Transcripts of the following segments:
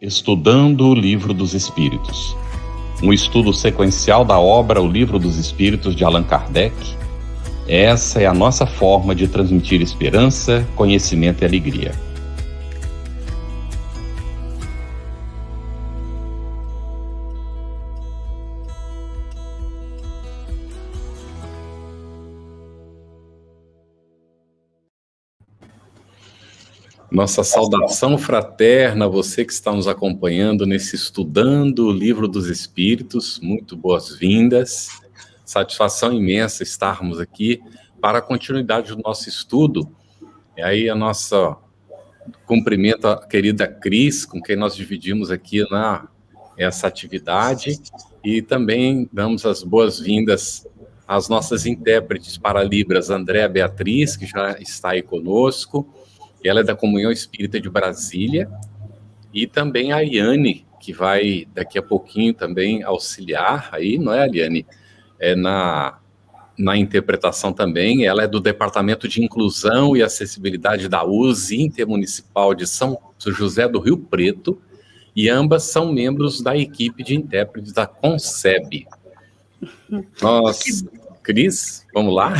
Estudando o Livro dos Espíritos. Um estudo sequencial da obra O Livro dos Espíritos de Allan Kardec. Essa é a nossa forma de transmitir esperança, conhecimento e alegria. Nossa saudação fraterna a você que está nos acompanhando nesse Estudando o Livro dos Espíritos. Muito boas-vindas. Satisfação imensa estarmos aqui para a continuidade do nosso estudo. E aí cumprimento a querida Cris, com quem nós dividimos aqui essa atividade, e também damos as boas-vindas às nossas intérpretes para Libras, Andréa Beatriz, que já está aí conosco. Ela é da Comunhão Espírita de Brasília, e também a Ariane, que vai daqui a pouquinho também auxiliar aí, não é, Ariane? Na interpretação também. Ela é do Departamento de Inclusão e Acessibilidade da USE Intermunicipal de São José do Rio Preto, e ambas são membros da equipe de intérpretes da CONCEB. Cris, vamos lá?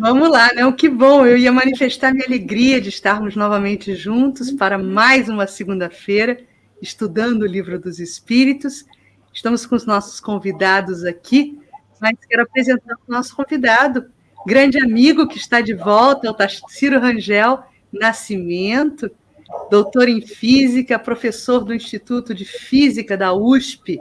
Vamos lá, né? Que bom, eu ia manifestar minha alegria de estarmos novamente juntos para mais uma segunda-feira, estudando o Livro dos Espíritos. Estamos com os nossos convidados aqui, mas quero apresentar o nosso convidado, grande amigo que está de volta, o Tarsilo Rangel Nascimento, doutor em Física, professor do Instituto de Física da USP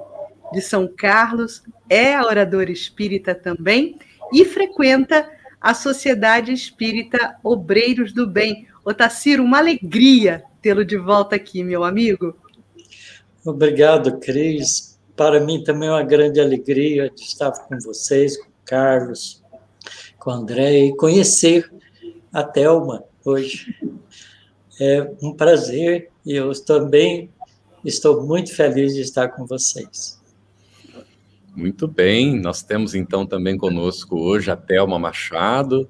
de São Carlos, é orador espírita também, e frequenta a Sociedade Espírita Obreiros do Bem. Otacílio, uma alegria tê-lo de volta aqui, meu amigo. Obrigado, Cris. Para mim também é uma grande alegria de estar com vocês, com o Carlos, com o André, e conhecer a Thelma hoje. É um prazer, e eu também estou muito feliz de estar com vocês. Muito bem, nós temos então também conosco hoje a Thelma Machado,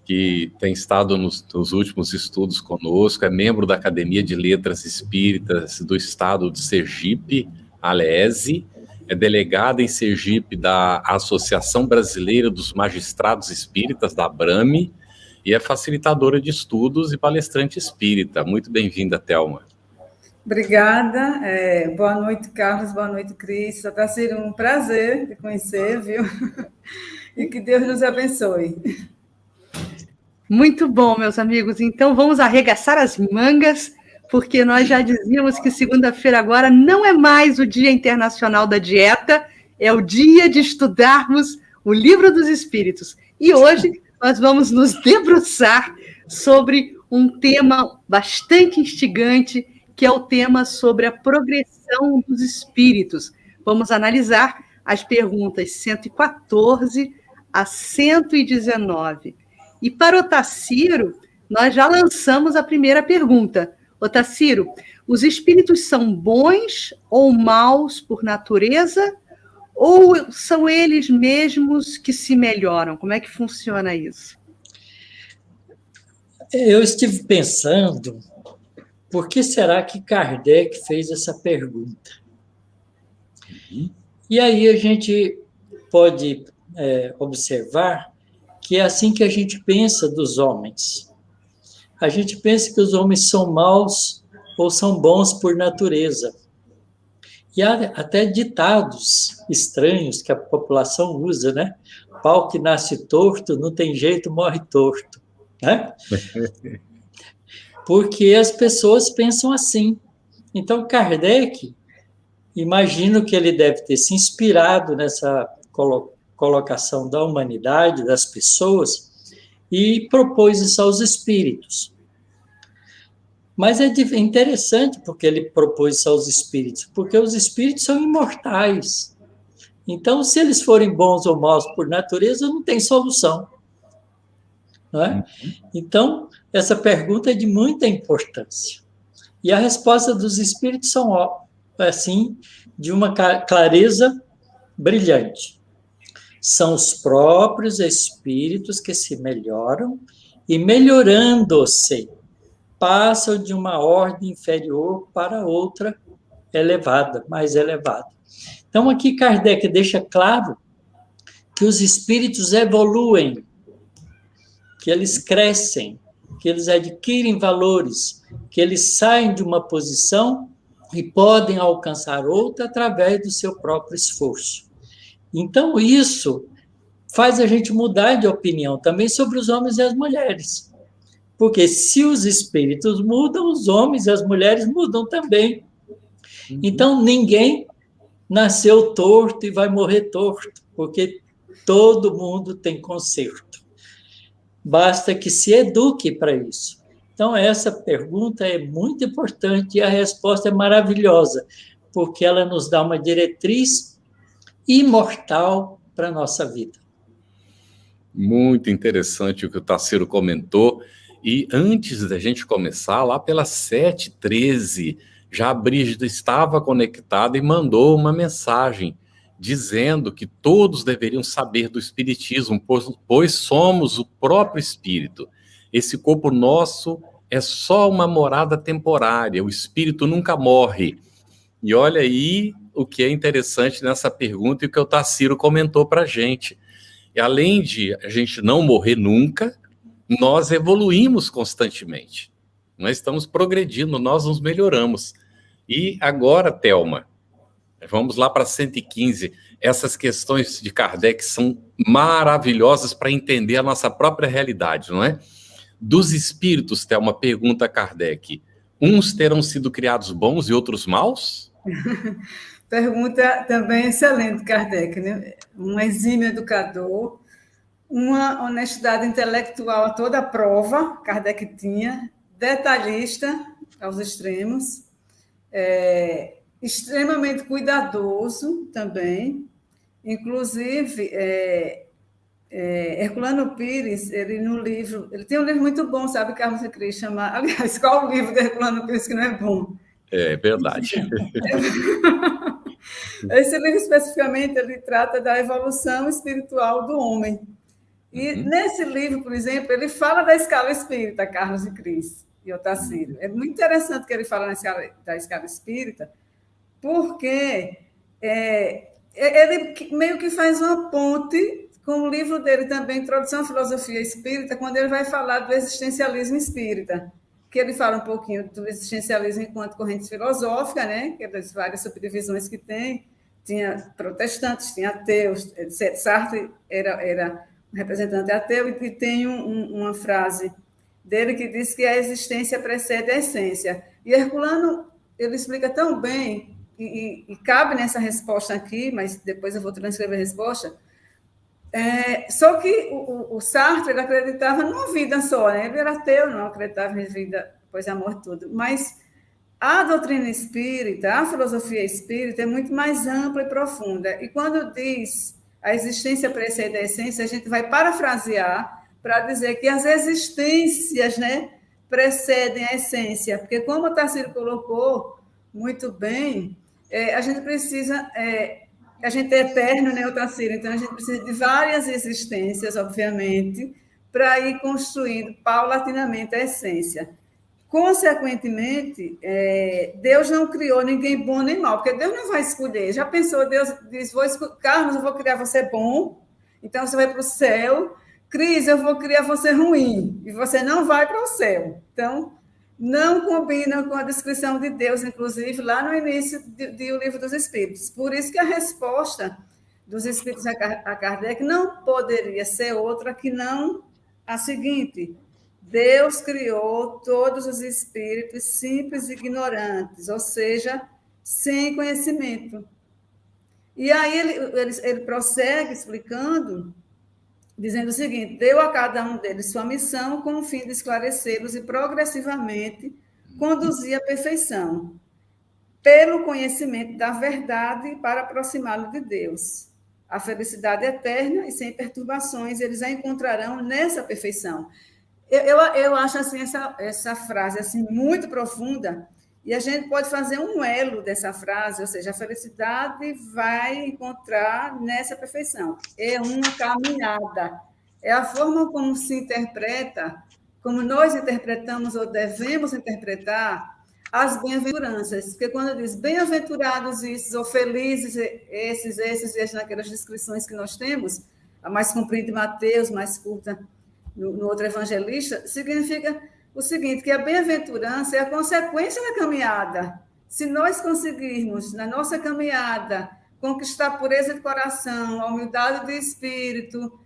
que tem estado nos últimos estudos conosco, é membro da Academia de Letras Espíritas do Estado de Sergipe, ALESE, é delegada em Sergipe da Associação Brasileira dos Magistrados Espíritas, da ABRAME, e é facilitadora de estudos e palestrante espírita. Muito bem-vinda, Thelma. Obrigada. Boa noite, Carlos. Boa noite, Cris. Está sendo um prazer te conhecer, viu? E que Deus nos abençoe. Muito bom, meus amigos. Então, vamos arregaçar as mangas, porque nós já dizíamos que segunda-feira agora não é mais o Dia Internacional da Dieta, é o dia de estudarmos o Livro dos Espíritos. E hoje nós vamos nos debruçar sobre um tema bastante instigante, que é o tema sobre a progressão dos espíritos. Vamos analisar as perguntas 114 a 119. E para o Otacílio, nós já lançamos a primeira pergunta. Otacílio, os espíritos são bons ou maus por natureza, ou são eles mesmos que se melhoram? Como é que funciona isso? Eu estive pensando, por que será que Kardec fez essa pergunta? E aí a gente pode observar que é assim que a gente pensa dos homens. A gente pensa que os homens são maus ou são bons por natureza. E há até ditados estranhos que a população usa, né? Pau que nasce torto, não tem jeito, morre torto, né? Porque as pessoas pensam assim. Então, Kardec, imagino que ele deve ter se inspirado nessa colocação da humanidade, das pessoas, e propôs isso aos espíritos. Mas é interessante porque ele propôs isso aos espíritos, porque os espíritos são imortais. Então, se eles forem bons ou maus por natureza, não tem solução. Não é? Então, essa pergunta é de muita importância. E a resposta dos espíritos são, assim, de uma clareza brilhante. São os próprios espíritos que se melhoram e, melhorando-se, passam de uma ordem inferior para outra elevada, mais elevada. Então, aqui Kardec deixa claro que os espíritos evoluem, que eles crescem, que eles adquirem valores, que eles saem de uma posição e podem alcançar outra através do seu próprio esforço. Então, isso faz a gente mudar de opinião também sobre os homens e as mulheres. Porque se os espíritos mudam, os homens e as mulheres mudam também. Então, ninguém nasceu torto e vai morrer torto, porque todo mundo tem conserto. Basta que se eduque para isso. Então, essa pergunta é muito importante e a resposta é maravilhosa, porque ela nos dá uma diretriz imortal para a nossa vida. Muito interessante o que o Tarsilo comentou. E antes da gente começar, lá pelas 7h13, já a Brígida estava conectada e mandou uma mensagem dizendo que todos deveriam saber do Espiritismo, pois somos o próprio Espírito. Esse corpo nosso é só uma morada temporária, o Espírito nunca morre. E olha aí o que é interessante nessa pergunta e o que o Tarsilo comentou para a gente. E além de a gente não morrer nunca, nós evoluímos constantemente. Nós estamos progredindo, nós nos melhoramos. E agora, Thelma, vamos lá para 115. Essas questões de Kardec são maravilhosas para entender a nossa própria realidade, não é? Dos espíritos, Thelma, pergunta Kardec, uns terão sido criados bons e outros maus? Pergunta também excelente, Kardec, né? Um exímio educador, uma honestidade intelectual a toda prova, Kardec tinha, detalhista aos extremos, extremamente cuidadoso também, inclusive Herculano Pires, ele tem um livro muito bom, sabe, Carlos e Cris, chama, aliás, qual o livro de Herculano Pires que não é bom? É verdade. Esse livro, especificamente, ele trata da evolução espiritual do homem. E nesse livro, por exemplo, ele fala da escala espírita, Carlos e Cris, e Otacílio. É muito interessante que ele fala da escala espírita, porque ele meio que faz uma ponte com o livro dele também, Introdução à Filosofia Espírita, quando ele vai falar do existencialismo espírita, que ele fala um pouquinho do existencialismo enquanto corrente filosófica, né? Que é das várias subdivisões que tem. Tinha protestantes, tinha ateus, etc. Sartre era um representante ateu, e tem uma frase dele que diz que a existência precede a essência. E Herculano, ele explica tão bem, e cabe nessa resposta aqui, mas depois eu vou transcrever a resposta. Só que o Sartre, ele acreditava numa vida só, né? Ele era ateu, não acreditava em vida após a morte, tudo. Mas a doutrina espírita, a filosofia espírita é muito mais ampla e profunda. E quando diz a existência precede a essência, a gente vai parafrasear para dizer que as existências, né, precedem a essência. Porque, como o Tarsilo colocou muito bem, a gente precisa... a gente é eterno, né, Otacílio? Então, a gente precisa de várias existências, obviamente, para ir construindo paulatinamente a essência. Consequentemente, Deus não criou ninguém bom nem mal, porque Deus não vai escolher. Já pensou, Deus diz, Carlos, eu vou criar você bom, então você vai para o céu. Cris, eu vou criar você ruim, e você não vai para o céu. Então, não combina com a descrição de Deus, inclusive, lá no início do Livro dos Espíritos. Por isso que a resposta dos Espíritos a Kardec não poderia ser outra que não a seguinte: Deus criou todos os espíritos simples e ignorantes, ou seja, sem conhecimento. E aí ele prossegue explicando, dizendo o seguinte: deu a cada um deles sua missão com o fim de esclarecê-los e progressivamente conduzir à perfeição, pelo conhecimento da verdade para aproximá-lo de Deus. A felicidade eterna e sem perturbações eles a encontrarão nessa perfeição. Eu acho assim, essa frase assim, muito profunda, e a gente pode fazer um elo dessa frase, ou seja, a felicidade vai encontrar nessa perfeição. É uma caminhada. É a forma como se interpreta, como nós interpretamos ou devemos interpretar as bem-aventuranças, porque quando diz bem-aventurados esses, ou felizes esses, naquelas descrições que nós temos, a mais comprida de Mateus, mais curta no outro evangelista, significa o seguinte, que a bem-aventurança é a consequência da caminhada. Se nós conseguirmos, na nossa caminhada, conquistar a pureza de coração, a humildade de espírito,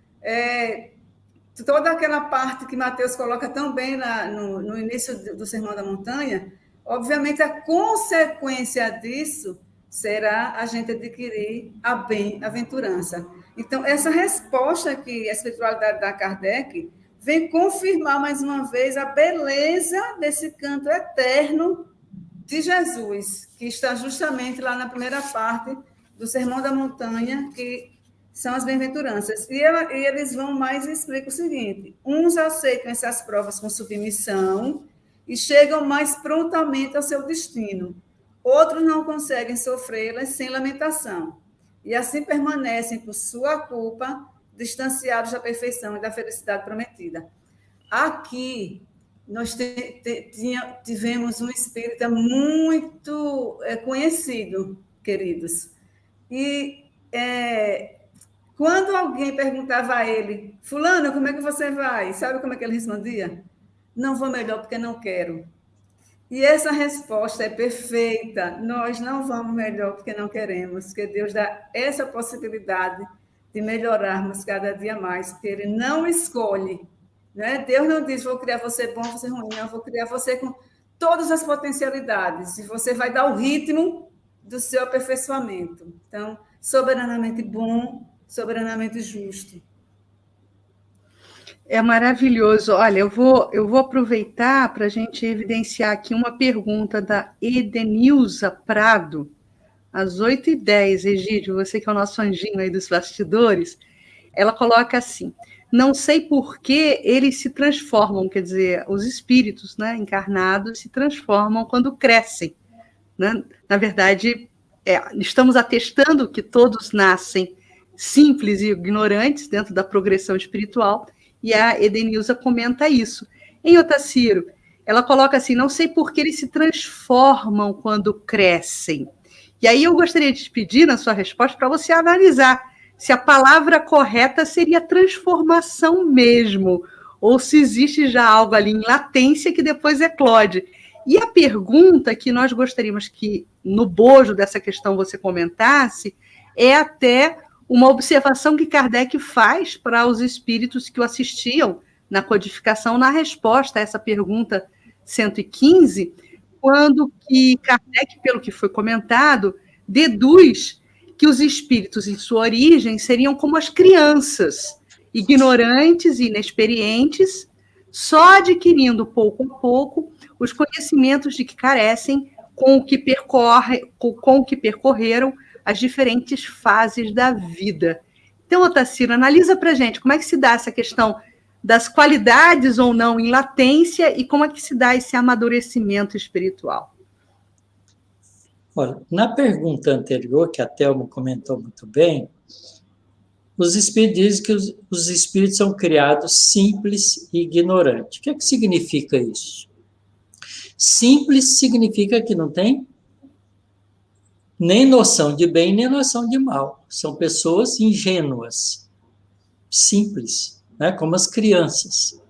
toda aquela parte que Mateus coloca tão bem no início do Sermão da Montanha, obviamente a consequência disso será a gente adquirir a bem-aventurança. Então, essa resposta que a espiritualidade da Kardec vem confirmar mais uma vez a beleza desse canto eterno de Jesus, que está justamente lá na primeira parte do Sermão da Montanha, que são as bem-aventuranças. E eles vão mais e explicam o seguinte: uns aceitam essas provas com submissão e chegam mais prontamente ao seu destino. Outros não conseguem sofrê-las sem lamentação. E assim permanecem, por sua culpa, distanciados da perfeição e da felicidade prometida. Aqui, nós tivemos um espírita muito conhecido, queridos. E quando alguém perguntava a ele, fulano, como é que você vai? Sabe como é que ele respondia? Não vou melhor porque não quero. E essa resposta é perfeita. Nós não vamos melhor porque não queremos, porque Deus dá essa possibilidade de melhorarmos cada dia mais, porque Ele não escolhe. Né? Deus não diz, vou criar você bom, você ruim, não, vou criar você com todas as potencialidades, e você vai dar o ritmo do seu aperfeiçoamento. Então, soberanamente bom, soberanamente justo. É maravilhoso. Olha, eu vou aproveitar para a gente evidenciar aqui uma pergunta da Edenilza Prado, às 8h10. Egídio, você que é o nosso anjinho aí dos bastidores, ela coloca assim: não sei por que eles se transformam, quer dizer, os espíritos, né, encarnados se transformam quando crescem. Né? Na verdade, estamos atestando que todos nascem simples e ignorantes dentro da progressão espiritual, e a Edenilza comenta isso. Em Otacílio, ela coloca assim: não sei por que eles se transformam quando crescem. E aí eu gostaria de te pedir, na sua resposta, para você analisar se a palavra correta seria transformação mesmo, ou se existe já algo ali em latência que depois eclode. E a pergunta que nós gostaríamos que, no bojo dessa questão, você comentasse, é até uma observação que Kardec faz para os espíritos que o assistiam na codificação, na resposta a essa pergunta 115, quando que Kardec, pelo que foi comentado, deduz que os espíritos, em sua origem, seriam como as crianças, ignorantes e inexperientes, só adquirindo pouco a pouco os conhecimentos de que carecem com o que percorreram as diferentes fases da vida. Então, Otacílio, analisa para a gente como é que se dá essa questão das qualidades ou não em latência e como é que se dá esse amadurecimento espiritual. Olha, na pergunta anterior, que a Thelma comentou muito bem, os espíritos dizem que os espíritos são criados simples e ignorantes. O que é que significa isso? Simples significa que não tem nem noção de bem, nem noção de mal. São pessoas ingênuas, simples, né? Como as crianças.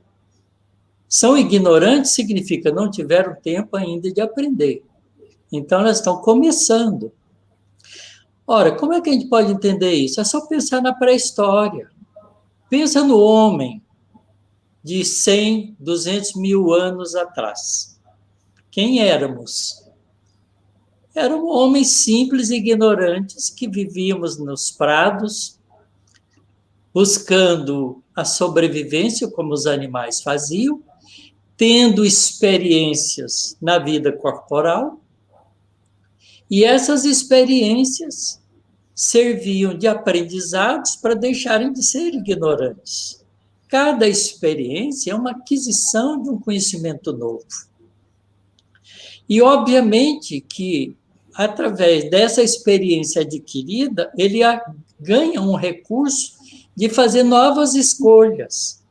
São ignorantes significa não tiveram tempo ainda de aprender. Então, elas estão começando. Ora, como é que a gente pode entender isso? É só pensar na pré-história. Pensa no homem de 100, 200 mil anos atrás. Quem éramos? Éramos homens simples e ignorantes que vivíamos nos prados, buscando a sobrevivência, como os animais faziam, tendo experiências na vida corporal, e essas experiências serviam de aprendizados para deixarem de ser ignorantes. Cada experiência é uma aquisição de um conhecimento novo. E, obviamente, que, através dessa experiência adquirida, ele ganha um recurso de fazer novas escolhas.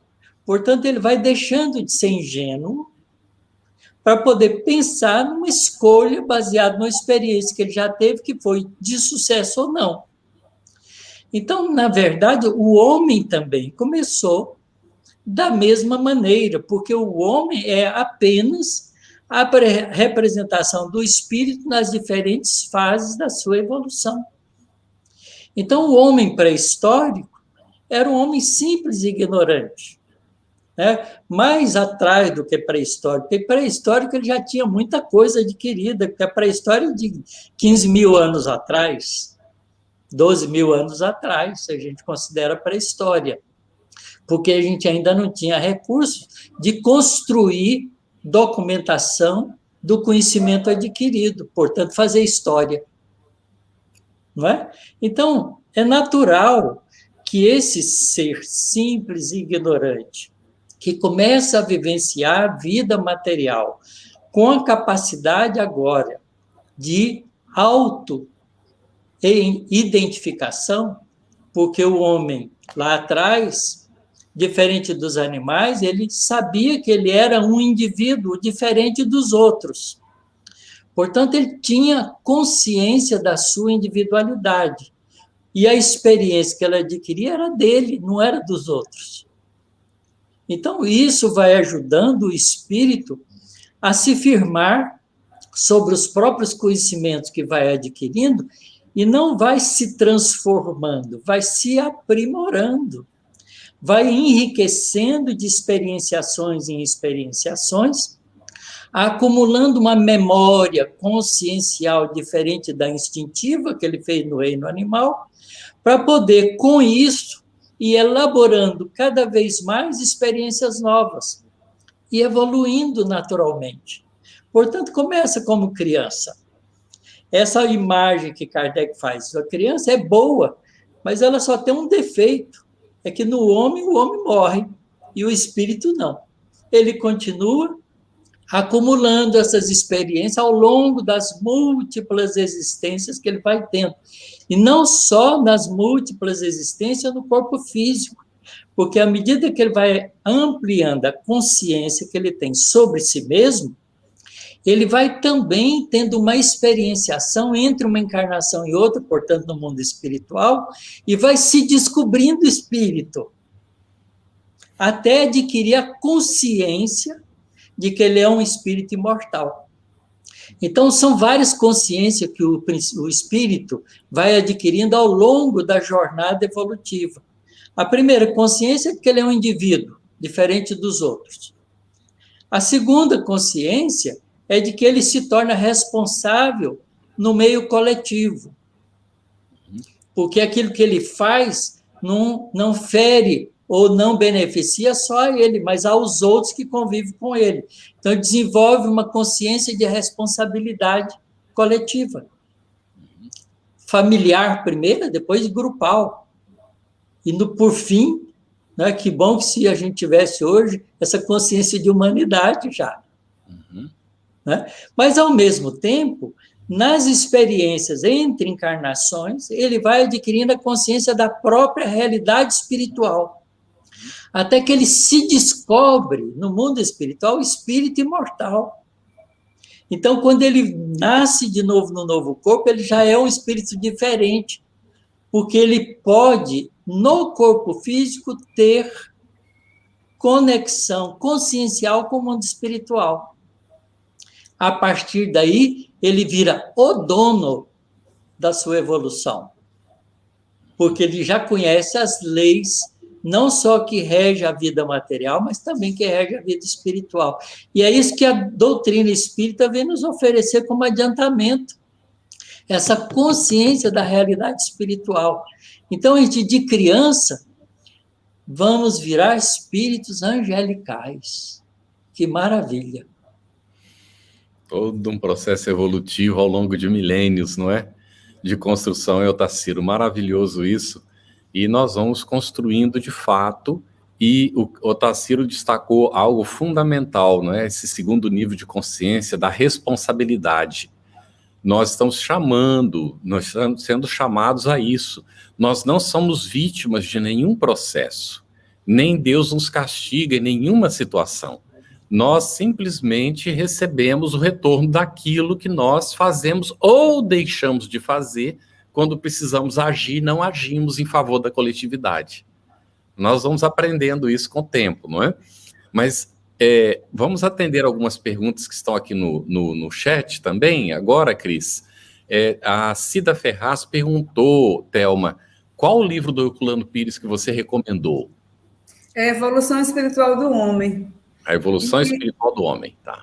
Portanto, ele vai deixando de ser ingênuo para poder pensar numa escolha baseada numa experiência que ele já teve, que foi de sucesso ou não. Então, na verdade, o homem também começou da mesma maneira, porque o homem é apenas a representação do espírito nas diferentes fases da sua evolução. Então, o homem pré-histórico era um homem simples e ignorante, né? Mais atrás do que pré-histórico, porque pré-histórico ele já tinha muita coisa adquirida, porque a pré-história é de 15 mil anos atrás, 12 mil anos atrás, a gente considera pré-história, porque a gente ainda não tinha recursos de construir documentação do conhecimento adquirido, portanto, fazer história. Não é? Então, é natural que esse ser simples e ignorante, que começa a vivenciar a vida material, com a capacidade agora de auto-identificação, porque o homem, lá atrás, diferente dos animais, ele sabia que ele era um indivíduo diferente dos outros. Portanto, ele tinha consciência da sua individualidade. E a experiência que ele adquiria era dele, não era dos outros. Então, isso vai ajudando o espírito a se firmar sobre os próprios conhecimentos que vai adquirindo e não vai se transformando, vai se aprimorando, vai enriquecendo de experienciações em experienciações, acumulando uma memória consciencial diferente da instintiva que ele fez no reino animal, para poder, com isso, ir elaborando cada vez mais experiências novas e evoluindo naturalmente. Portanto, começa como criança. Essa imagem que Kardec faz, a criança é boa, mas ela só tem um defeito, é que no homem, o homem morre, e o espírito não. Ele continua acumulando essas experiências ao longo das múltiplas existências que ele vai tendo. E não só nas múltiplas existências no corpo físico, porque à medida que ele vai ampliando a consciência que ele tem sobre si mesmo, ele vai também tendo uma experienciação entre uma encarnação e outra, portanto, no mundo espiritual, e vai se descobrindo espírito, até adquirir a consciência de que ele é um espírito imortal. Então, são várias consciências que o espírito vai adquirindo ao longo da jornada evolutiva. A primeira consciência é que ele é um indivíduo, diferente dos outros. A segunda consciência é de que ele se torna responsável no meio coletivo, porque aquilo que ele faz não fere ou não beneficia só a ele, mas aos outros que convivem com ele. Então, ele desenvolve uma consciência de responsabilidade coletiva. Familiar primeiro, depois grupal. E, por fim, né, que bom que se a gente tivesse hoje essa consciência de humanidade já. Né? Mas, ao mesmo tempo, nas experiências entre encarnações, ele vai adquirindo a consciência da própria realidade espiritual, até que ele se descobre, no mundo espiritual, espírito imortal. Então, quando ele nasce de novo no novo corpo, ele já é um espírito diferente, porque ele pode, no corpo físico, ter conexão consciencial com o mundo espiritual. A partir daí, ele vira o dono da sua evolução, porque ele já conhece as leis, não só que rege a vida material, mas também que rege a vida espiritual. E é isso que a doutrina espírita vem nos oferecer como adiantamento, essa consciência da realidade espiritual. Então, a gente, de criança, vamos virar espíritos angelicais. Que maravilha! Todo um processo evolutivo ao longo de milênios, não é? De construção, Eutaciro, maravilhoso isso. E nós vamos construindo de fato, e o Eutaciro destacou algo fundamental, não é? Esse segundo nível de consciência da responsabilidade. Nós estamos sendo chamados a isso. Nós não somos vítimas de nenhum processo, nem Deus nos castiga em nenhuma situação. Nós simplesmente recebemos o retorno daquilo que nós fazemos ou deixamos de fazer quando precisamos agir, não agimos em favor da coletividade. Nós vamos aprendendo isso com o tempo, não é? Mas vamos atender algumas perguntas que estão aqui no chat também. Agora, Cris, a Cida Ferraz perguntou, Thelma, qual o livro do Herculano Pires que você recomendou? É Evolução Espiritual do Homem. A Evolução Espiritual do Homem, tá.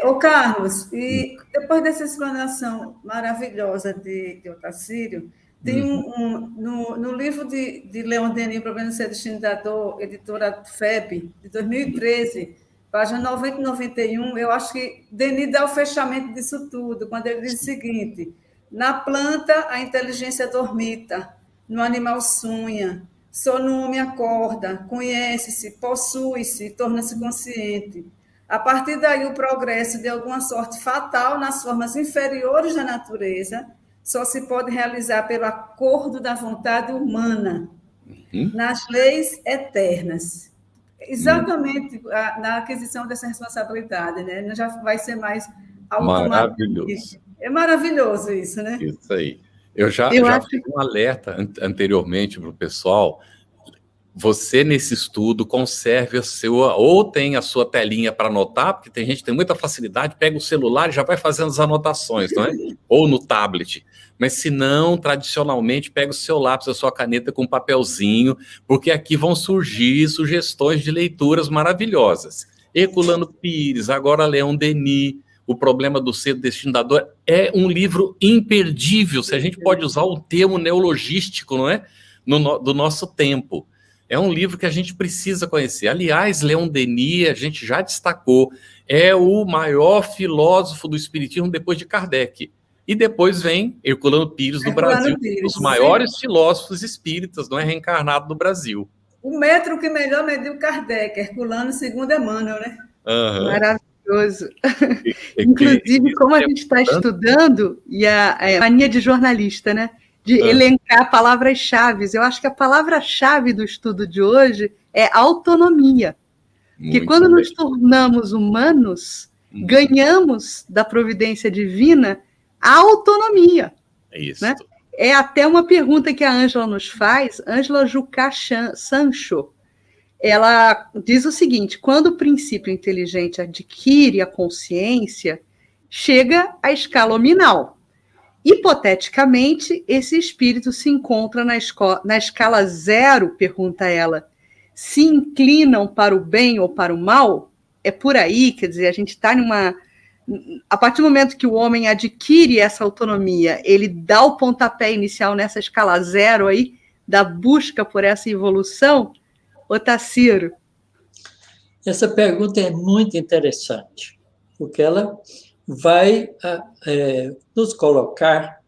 Ô Carlos, e depois dessa explanação maravilhosa de Otacílio, tem no livro de Leon Denis, Problema de Ser Destino da Dor, editora FEB, de 2013, página 90 e 91, eu acho que Denis dá o fechamento disso tudo, quando ele diz o seguinte: na planta a inteligência dormita, no animal sonha, só no homem acorda, conhece-se, possui-se, torna-se consciente. A partir daí, o progresso de alguma sorte fatal nas formas inferiores da natureza só se pode realizar pelo acordo da vontade humana, nas leis eternas. Exatamente na aquisição dessa responsabilidade, né? Não já vai ser mais automático. Maravilhoso. É maravilhoso isso, né? Isso aí. Eu já fiz um alerta anteriormente para o pessoal. Você, nesse estudo, conserve ou tem a sua telinha para anotar, porque tem gente que tem muita facilidade, pega o celular e já vai fazendo as anotações, não é? Ou no tablet. Mas se não, tradicionalmente, pega o seu lápis, a sua caneta com um papelzinho, porque aqui vão surgir sugestões de leituras maravilhosas. Herculano Pires, agora Leon Denis, O Problema do Ser, do Destino da Dor, é um livro imperdível, se a gente pode usar o termo neologístico, não é? Do nosso tempo. É um livro que a gente precisa conhecer. Aliás, Leon Denis, a gente já destacou, é o maior filósofo do espiritismo depois de Kardec. E depois vem Herculano Pires do Brasil, um dos maiores filósofos espíritas, não é, reencarnado do Brasil. O metro que melhor mediu Kardec, Herculano, segundo Emmanuel, né? Maravilhoso. Inclusive, como a gente está estudando, e a mania de jornalista, né? De elencar palavras-chave. Eu acho que a palavra-chave do estudo de hoje é autonomia. Porque quando nos tornamos humanos, ganhamos da providência divina a autonomia. É isso. Né? É até uma pergunta que a Ângela nos faz, Ângela Jucá Sancho. Ela diz o seguinte: quando o princípio inteligente adquire a consciência, chega à escala nominal. Hipoteticamente, esse espírito se encontra na escala zero, pergunta ela. Se inclinam para o bem ou para o mal? É por aí, quer dizer, a gente está numa... A partir do momento que o homem adquire essa autonomia, ele dá o pontapé inicial nessa escala zero aí, da busca por essa evolução? Otacílio? Essa pergunta é muito interessante, porque ela vai nos colocar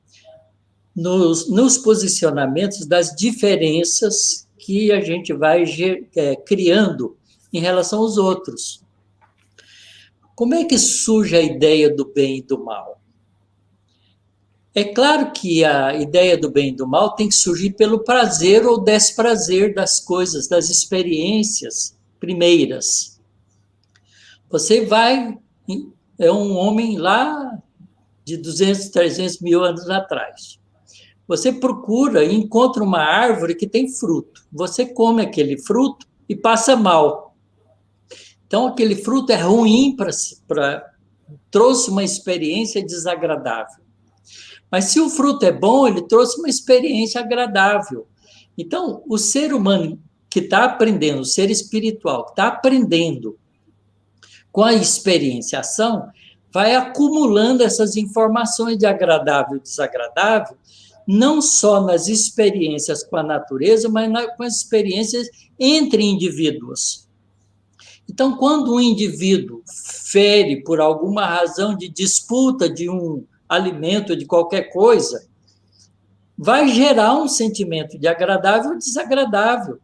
nos posicionamentos das diferenças que a gente vai criando em relação aos outros. Como é que surge a ideia do bem e do mal? É claro que a ideia do bem e do mal tem que surgir pelo prazer ou desprazer das coisas, das experiências primeiras. Você é um homem lá de 200, 300 mil anos atrás. Você procura e encontra uma árvore que tem fruto. Você come aquele fruto e passa mal. Então, aquele fruto é ruim trouxe uma experiência desagradável. Mas se o fruto é bom, ele trouxe uma experiência agradável. Então, o ser humano que está aprendendo, o ser espiritual que está aprendendo com a experienciação, vai acumulando essas informações de agradável e desagradável, não só nas experiências com a natureza, mas com as experiências entre indivíduos. Então, quando um indivíduo fere por alguma razão de disputa de um alimento, de qualquer coisa, vai gerar um sentimento de agradável ou desagradável,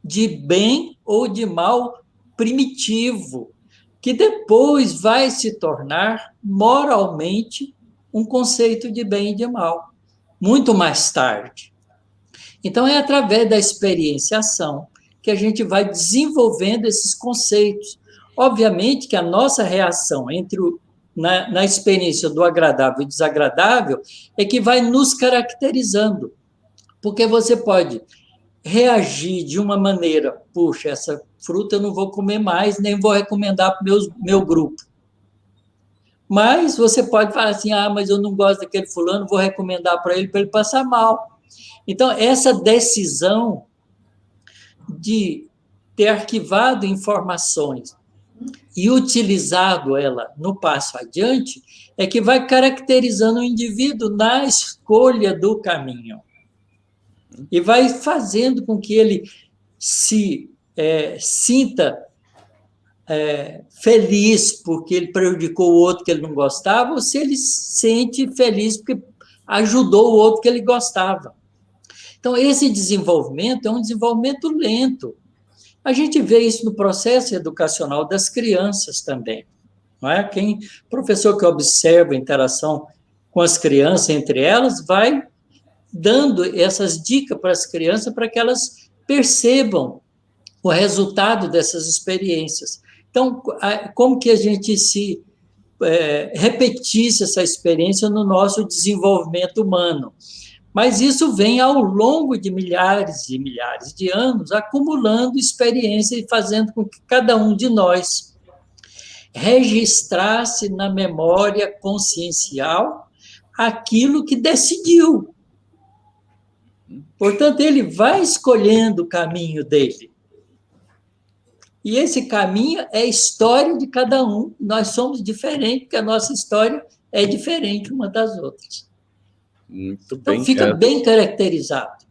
de bem ou de mal primitivo, que depois vai se tornar moralmente um conceito de bem e de mal, muito mais tarde. Então, é através da experienciação que a gente vai desenvolvendo esses conceitos. Obviamente que a nossa reação na experiência do agradável e desagradável é que vai nos caracterizando, porque você pode reagir de uma maneira, puxa, essa fruta eu não vou comer mais, nem vou recomendar para o meu grupo. Mas você pode falar assim, mas eu não gosto daquele fulano, vou recomendar para ele passar mal. Então, essa decisão de ter arquivado informações e utilizado ela no passo adiante é que vai caracterizando o indivíduo na escolha do caminho. E vai fazendo com que ele se sinta feliz porque ele prejudicou o outro que ele não gostava, ou se ele se sente feliz porque ajudou o outro que ele gostava. Então, esse desenvolvimento é um desenvolvimento lento. A gente vê isso no processo educacional das crianças também. Não é? Professor que observa a interação com as crianças, entre elas, vai dando essas dicas para as crianças para que elas percebam o resultado dessas experiências. Então, como que a gente se repetisse essa experiência no nosso desenvolvimento humano? Mas isso vem ao longo de milhares e milhares de anos, acumulando experiência e fazendo com que cada um de nós registrasse na memória consciencial aquilo que decidiu. Portanto, ele vai escolhendo o caminho dele. E esse caminho é a história de cada um. Nós somos diferentes, porque a nossa história é diferente uma das outras. Muito então, bem. Fica bem caracterizado.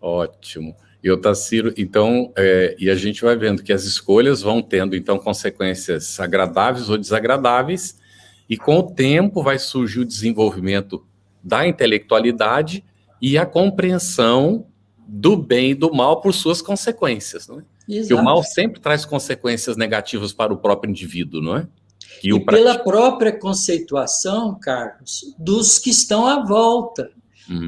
Ótimo. E Otacílio, então, e a gente vai vendo que as escolhas vão tendo, então, consequências agradáveis ou desagradáveis, e com o tempo vai surgir o desenvolvimento da intelectualidade e a compreensão do bem e do mal por suas consequências, não é? Porque o mal sempre traz consequências negativas para o próprio indivíduo, não é? E pela própria conceituação, Carlos, dos que estão à volta.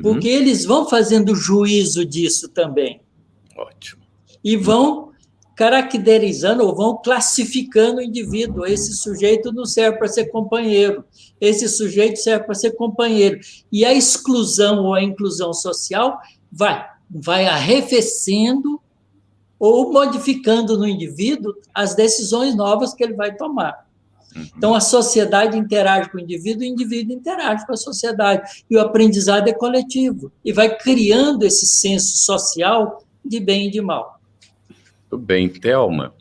Porque eles vão fazendo juízo disso também. Ótimo. E vão caracterizando ou vão classificando o indivíduo. Esse sujeito não serve para ser companheiro. Esse sujeito serve para ser companheiro. E a exclusão ou a inclusão social vai arrefecendo ou modificando no indivíduo as decisões novas que ele vai tomar. Então, a sociedade interage com o indivíduo interage com a sociedade. E o aprendizado é coletivo. E vai criando esse senso social de bem e de mal. Muito bem, Thelma.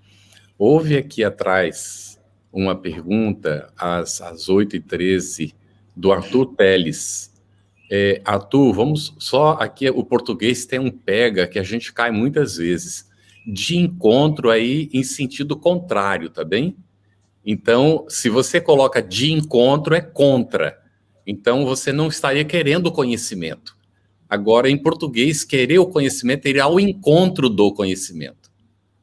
Houve aqui atrás uma pergunta, às 8h13, do Arthur Teles. Arthur, vamos só aqui, o português tem um pega que a gente cai muitas vezes. De encontro aí em sentido contrário, tá bem? Então, se você coloca de encontro, é contra. Então, você não estaria querendo o conhecimento. Agora, em português, querer o conhecimento é ir ao encontro do conhecimento.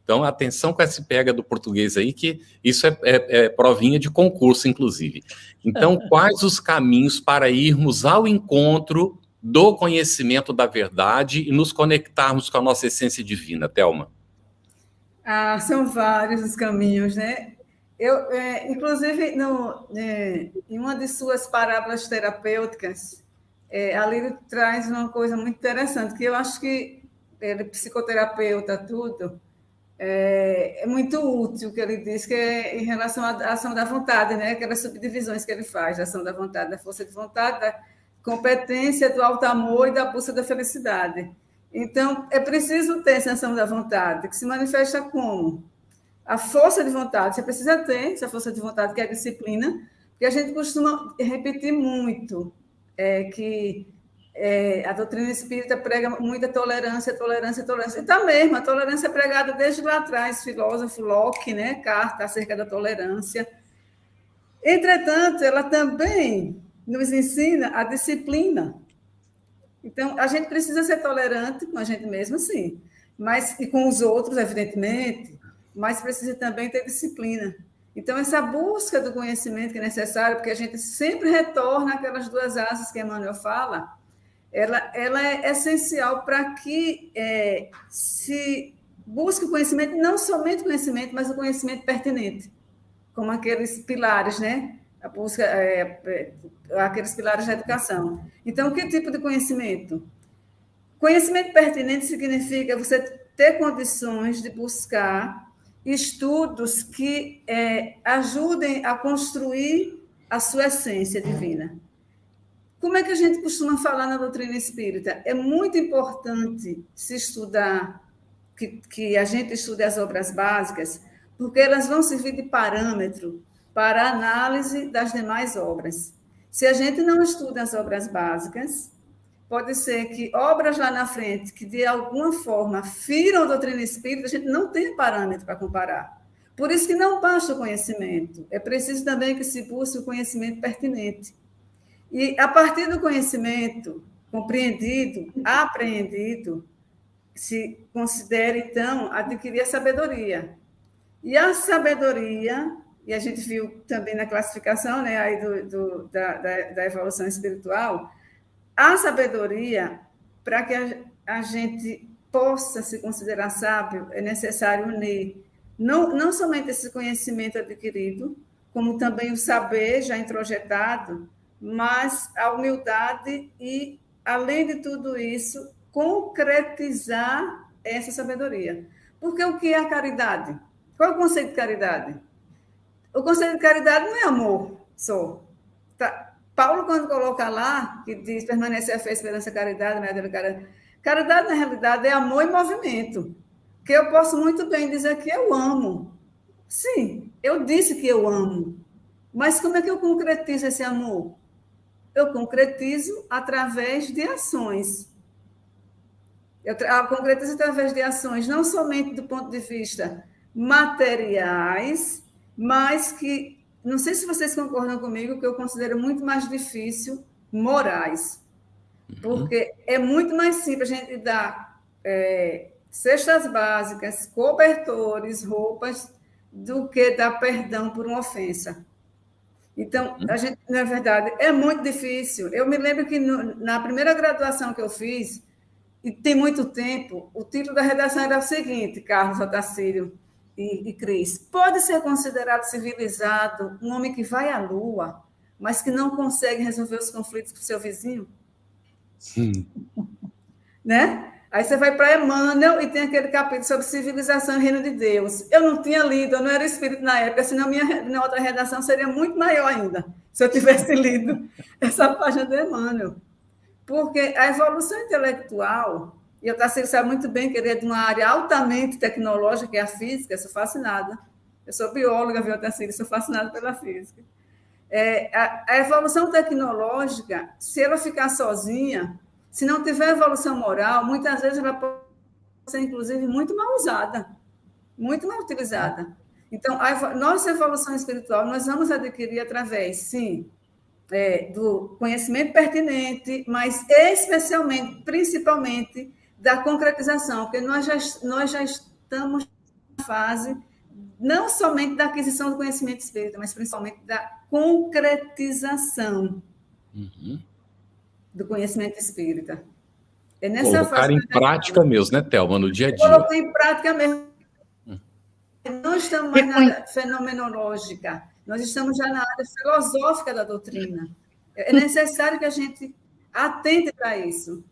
Então, atenção com esse pega do português aí, que isso é provinha de concurso, inclusive. Então, quais os caminhos para irmos ao encontro do conhecimento da verdade e nos conectarmos com a nossa essência divina, Thelma? São vários os caminhos, né? Inclusive, em uma de suas parábolas terapêuticas, a Lírio traz uma coisa muito interessante, que eu acho que ele, psicoterapeuta, tudo, é muito útil, que ele diz que é em relação à ação da vontade, né? Aquelas subdivisões que ele faz, da ação da vontade, da força de vontade, da competência, do alto amor e da busca da felicidade. Então, é preciso ter essa ação da vontade, que se manifesta como? A força de vontade, você precisa ter essa força de vontade, que é a disciplina, porque a gente costuma repetir muito que a doutrina espírita prega muita tolerância. E tá mesmo, a tolerância é pregada desde lá atrás, filósofo Locke, né, carta acerca da tolerância. Entretanto, ela também nos ensina a disciplina. Então, a gente precisa ser tolerante com a gente mesmo, sim, mas e com os outros, evidentemente, mas precisa também ter disciplina. Então, essa busca do conhecimento que é necessária, porque a gente sempre retorna àquelas duas asas que Emmanuel fala, ela é essencial para que se busque o conhecimento, não somente o conhecimento, mas o conhecimento pertinente, como aqueles pilares, né? A busca, aqueles pilares da educação. Então, que tipo de conhecimento? Conhecimento pertinente significa você ter condições de buscar estudos que ajudem a construir a sua essência divina. Como é que a gente costuma falar na doutrina espírita? É muito importante se estudar, que a gente estude as obras básicas, porque elas vão servir de parâmetro para a análise das demais obras. Se a gente não estuda as obras básicas, pode ser que obras lá na frente, que de alguma forma firam a doutrina espírita, a gente não tem parâmetro para comparar. Por isso que não basta o conhecimento, é preciso também que se busque o conhecimento pertinente. E a partir do conhecimento compreendido, apreendido, se considera, então, adquirir a sabedoria. E a sabedoria, e a gente viu também na classificação, né, aí da evolução espiritual, a sabedoria, para que a gente possa se considerar sábio, é necessário unir não somente esse conhecimento adquirido, como também o saber já introjetado, mas a humildade e, além de tudo isso, concretizar essa sabedoria. Porque o que é a caridade? Qual é o conceito de caridade? O conceito de caridade não é amor só. Tá? Paulo, quando coloca lá, que diz permanecer a fé, esperança, caridade, caridade, na realidade, é amor e movimento. Que eu posso muito bem dizer que eu amo. Sim, eu disse que eu amo. Mas como é que eu concretizo esse amor? Eu concretizo através de ações. Eu concretizo através de ações, não somente do ponto de vista materiais, mas que, não sei se vocês concordam comigo, que eu considero muito mais difícil, morais. Porque é muito mais simples a gente dar cestas básicas, cobertores, roupas, do que dar perdão por uma ofensa. Então, a gente, na verdade, é muito difícil. Eu me lembro que na primeira graduação que eu fiz, e tem muito tempo, o título da redação era o seguinte, Carlos, Otacílio e Cris: pode ser considerado civilizado um homem que vai à Lua, mas que não consegue resolver os conflitos com o seu vizinho? Né? Aí você vai para Emmanuel e tem aquele capítulo sobre civilização e reino de Deus. Eu não tinha lido, eu não era espírito na época, senão minha outra redação seria muito maior ainda, se eu tivesse lido essa página de Emmanuel. Porque a evolução intelectual, e o Otacílio sabe muito bem que ele é de uma área altamente tecnológica, que é a física, eu sou fascinada. Eu sou bióloga, viu, Otacílio? Sou fascinada pela física. A evolução tecnológica, se ela ficar sozinha, se não tiver evolução moral, muitas vezes ela pode ser, inclusive, muito mal usada, muito mal utilizada. Então, a nossa evolução espiritual nós vamos adquirir através, sim, do conhecimento pertinente, mas especialmente, principalmente, da concretização, porque nós já estamos na fase não somente da aquisição do conhecimento espírita, mas principalmente da concretização do conhecimento espírita. É nessa colocar em prática mesmo, né, Thelma, no dia a dia. Colocar em prática mesmo. Não estamos mais na área fenomenológica, nós estamos já na área filosófica da doutrina. É necessário que a gente atente para isso,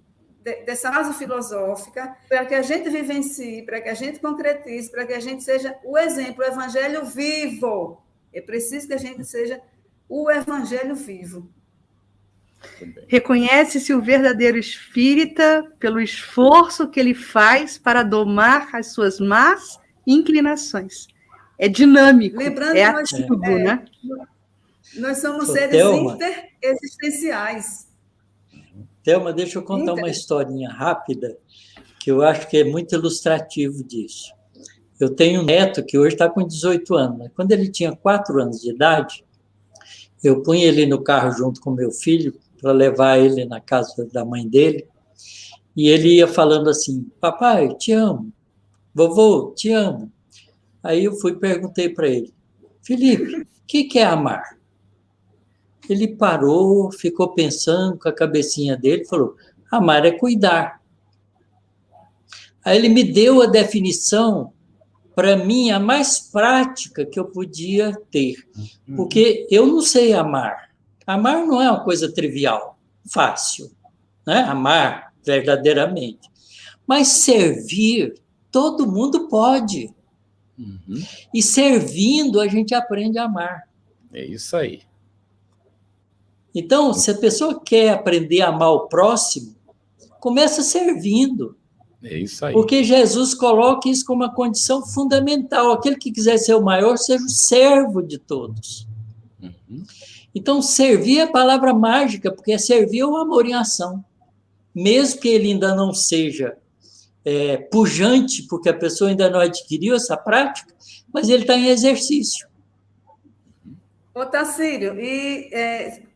dessa base filosófica, para que a gente vivencie, para que a gente concretize, para que a gente seja o exemplo, o evangelho vivo. É preciso que a gente seja o evangelho vivo. Reconhece-se o verdadeiro espírita pelo esforço que ele faz para domar as suas más inclinações. É dinâmico, lembrando ativo, né? Nós somos seres interexistenciais. Thelma, deixa eu contar uma historinha rápida, que eu acho que é muito ilustrativo disso. Eu tenho um neto que hoje está com 18 anos, mas quando ele tinha 4 anos de idade, eu punha ele no carro junto com meu filho para levar ele na casa da mãe dele, e ele ia falando assim: papai, te amo, vovô, te amo. Aí eu fui e perguntei para ele: Felipe, o que é amar? Ele parou, ficou pensando com a cabecinha dele e falou: amar é cuidar. Aí ele me deu a definição, para mim, a mais prática que eu podia ter. Porque eu não sei amar. Amar não é uma coisa trivial, fácil, né? Amar verdadeiramente. Mas servir, todo mundo pode. E servindo, a gente aprende a amar. É isso aí. Então, se a pessoa quer aprender a amar o próximo, começa servindo. É isso aí. Porque Jesus coloca isso como uma condição fundamental. Aquele que quiser ser o maior, seja o servo de todos. Então, servir é a palavra mágica, porque servir é o amor em ação. Mesmo que ele ainda não seja pujante, porque a pessoa ainda não adquiriu essa prática, mas ele está em exercício. Ô, Tacílio, e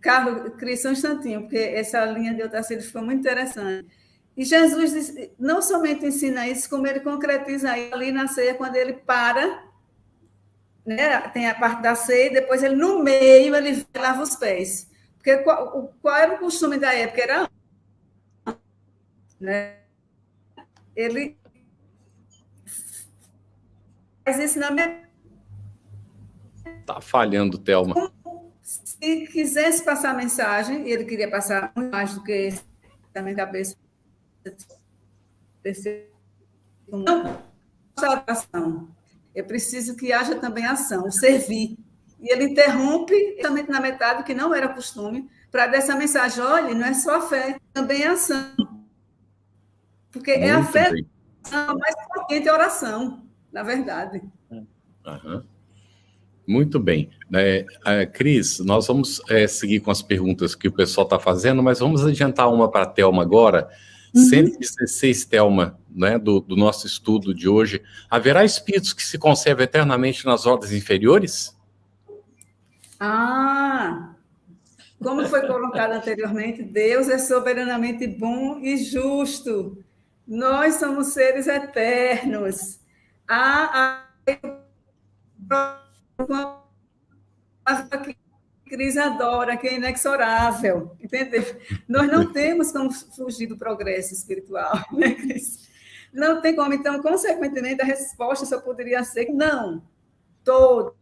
Carlos, Cris, um instantinho, porque essa linha de Otacílio ficou muito interessante. E Jesus não somente ensina isso, como ele concretiza ali na ceia, quando ele para, né, tem a parte da ceia, e depois ele, no meio, ele lava os pés. Porque qual era o costume da época? Era, né, ele faz isso na minha... Tá falhando, Thelma. Se quisesse passar a mensagem, e ele queria passar muito mais do que na minha cabeça, não só ação. É preciso que haja também ação, o servir. E ele interrompe justamente na metade, que não era costume, para dessa mensagem, olha, não é só a fé, também é ação. Porque Muito é a fé, bem. a mais potente é a oração, na verdade. Muito bem. Cris, nós vamos seguir com as perguntas que o pessoal está fazendo, mas vamos adiantar uma para a Thelma agora. 116, Thelma, né, do nosso estudo de hoje. Haverá espíritos que se conservam eternamente nas ordens inferiores? Como foi colocado anteriormente, Deus é soberanamente bom e justo. Nós somos seres eternos. Que Cris adora, que é inexorável, entendeu? Nós não temos como fugir do progresso espiritual, né, Cris? Não tem como. Então, consequentemente, a resposta só poderia ser que não. Todos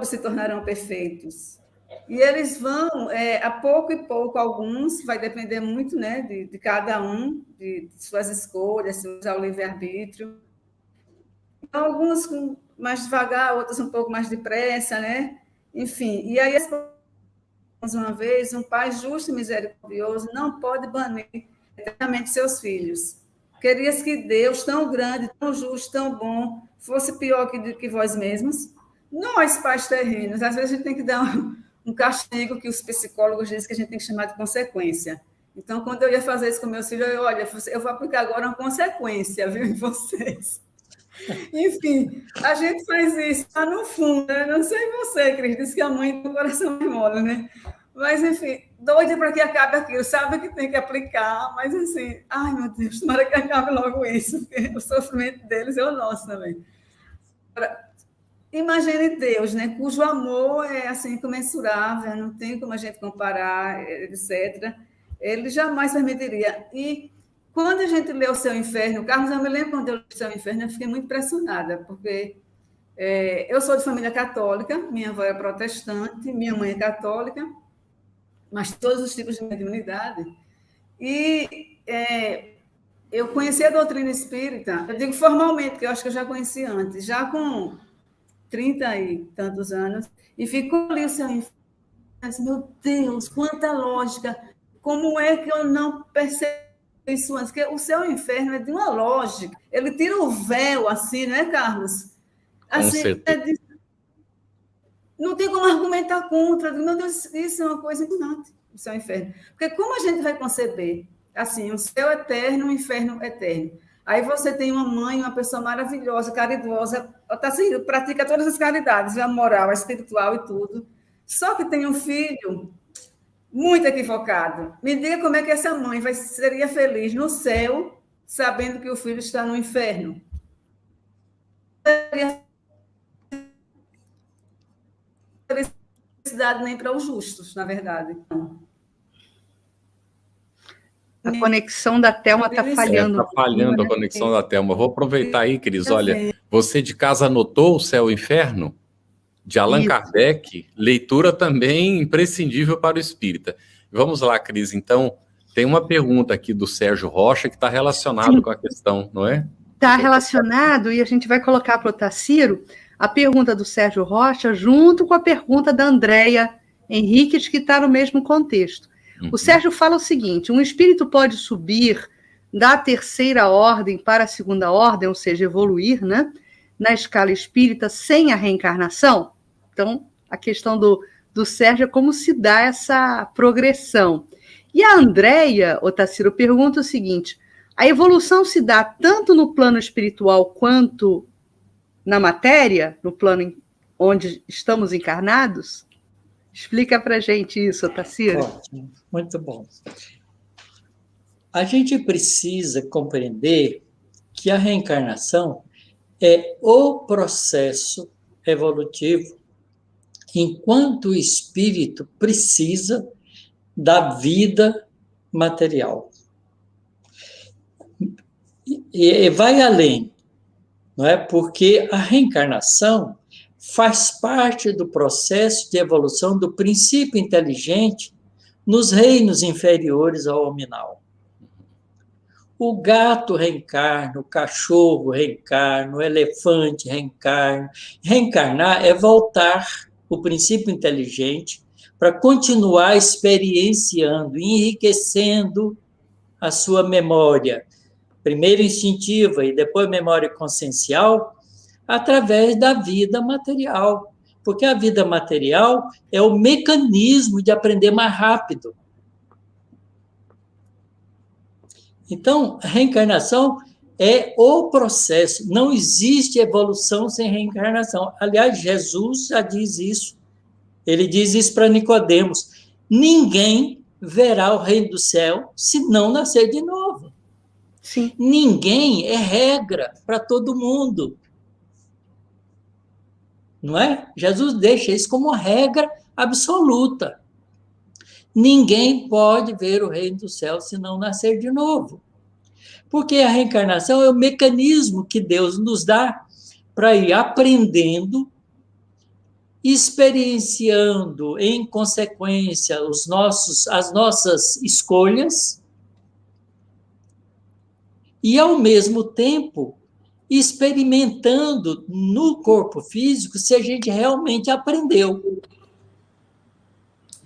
se tornarão perfeitos. E eles vão, a pouco e pouco, alguns, vai depender muito, né, de cada um, de suas escolhas, seu livre-arbítrio. Alguns mais devagar, outros um pouco mais depressa, né? Enfim, e aí, uma vez, um pai justo e misericordioso não pode banir eternamente seus filhos. Querias que Deus, tão grande, tão justo, tão bom, fosse pior que vós mesmos? Nós, pais terrenos, às vezes a gente tem que dar um castigo que os psicólogos dizem que a gente tem que chamar de consequência. Então, quando eu ia fazer isso com meus filhos, eu vou aplicar agora uma consequência, viu, em vocês. Enfim, a gente faz isso lá no fundo, né? Não sei você, Cris, disse que a mãe tem o coração mole, né? Mas, enfim, doida para que acabe aquilo, sabe que tem que aplicar, mas assim, ai meu Deus, tomara que acabe logo isso, porque o sofrimento deles é o nosso também. Agora, imagine Deus, né? Cujo amor é assim incomensurável, não tem como a gente comparar, etc. Ele jamais permitiria. E quando a gente lê O Céu e o Inferno, Carlos, eu me lembro quando eu li O Céu e o Inferno, eu fiquei muito impressionada, porque eu sou de família católica, minha avó é protestante, minha mãe é católica, mas todos os tipos de mediunidade. E eu conheci a doutrina espírita, eu digo formalmente, porque eu acho que eu já conheci antes, já com 30 e tantos anos, e ficou ali O Céu e o Inferno, meu Deus, quanta lógica, como é que eu não percebi isso antes? Porque o céu e o inferno é de uma lógica. Ele tira o véu, assim, não é, Carlos? Assim, não tem como argumentar contra. Meu Deus, isso é uma coisa importante, o céu e o inferno. Porque como a gente vai conceber, assim, um céu eterno, um inferno eterno? Aí você tem uma mãe, uma pessoa maravilhosa, caridosa, pratica todas as caridades, a moral, a espiritual e tudo. Só que tem um filho muito equivocado. Me diga como é que essa mãe seria feliz no céu, sabendo que o filho está no inferno. Não teria felicidade nem para os justos, na verdade. A conexão da Thelma está falhando. Está falhando a conexão da Thelma. Vou aproveitar aí, Cris. Olha, você de casa anotou O Céu e o Inferno? De Allan Kardec. Leitura também imprescindível para o espírita. Vamos lá, Cris. Então, tem uma pergunta aqui do Sérgio Rocha que está relacionado com a questão, não é? Está relacionado, e a gente vai colocar para o Taciro a pergunta do Sérgio Rocha junto com a pergunta da Andréia Henriques, que está no mesmo contexto. O Sérgio fala o seguinte: um espírito pode subir da terceira ordem para a segunda ordem, ou seja, evoluir, né, na escala espírita sem a reencarnação? Então, a questão do Sérgio é como se dá essa progressão. E a Andréia, Otacílio, pergunta o seguinte: a evolução se dá tanto no plano espiritual quanto na matéria, no plano onde estamos encarnados? Explica para a gente isso, Otacílio. Ótimo, muito bom. A gente precisa compreender que a reencarnação é o processo evolutivo enquanto o espírito precisa da vida material. E vai além, não é? Porque a reencarnação faz parte do processo de evolução do princípio inteligente nos reinos inferiores ao hominal. O gato reencarna, o cachorro reencarna, o elefante reencarna. Reencarnar é voltar o princípio inteligente para continuar experienciando, enriquecendo a sua memória, primeiro instintiva e depois memória consciencial, através da vida material. Porque a vida material é o mecanismo de aprender mais rápido. Então, a reencarnação é o processo. Não existe evolução sem reencarnação. Aliás, Jesus já diz isso. Ele diz isso para Nicodemos: ninguém verá o reino do céu se não nascer de novo. Sim. Ninguém é regra para todo mundo. Não é? Jesus deixa isso como regra absoluta. Ninguém pode ver o reino do céu se não nascer de novo. Porque a reencarnação é o mecanismo que Deus nos dá para ir aprendendo, experienciando em consequência as nossas escolhas e, ao mesmo tempo, experimentando no corpo físico se a gente realmente aprendeu.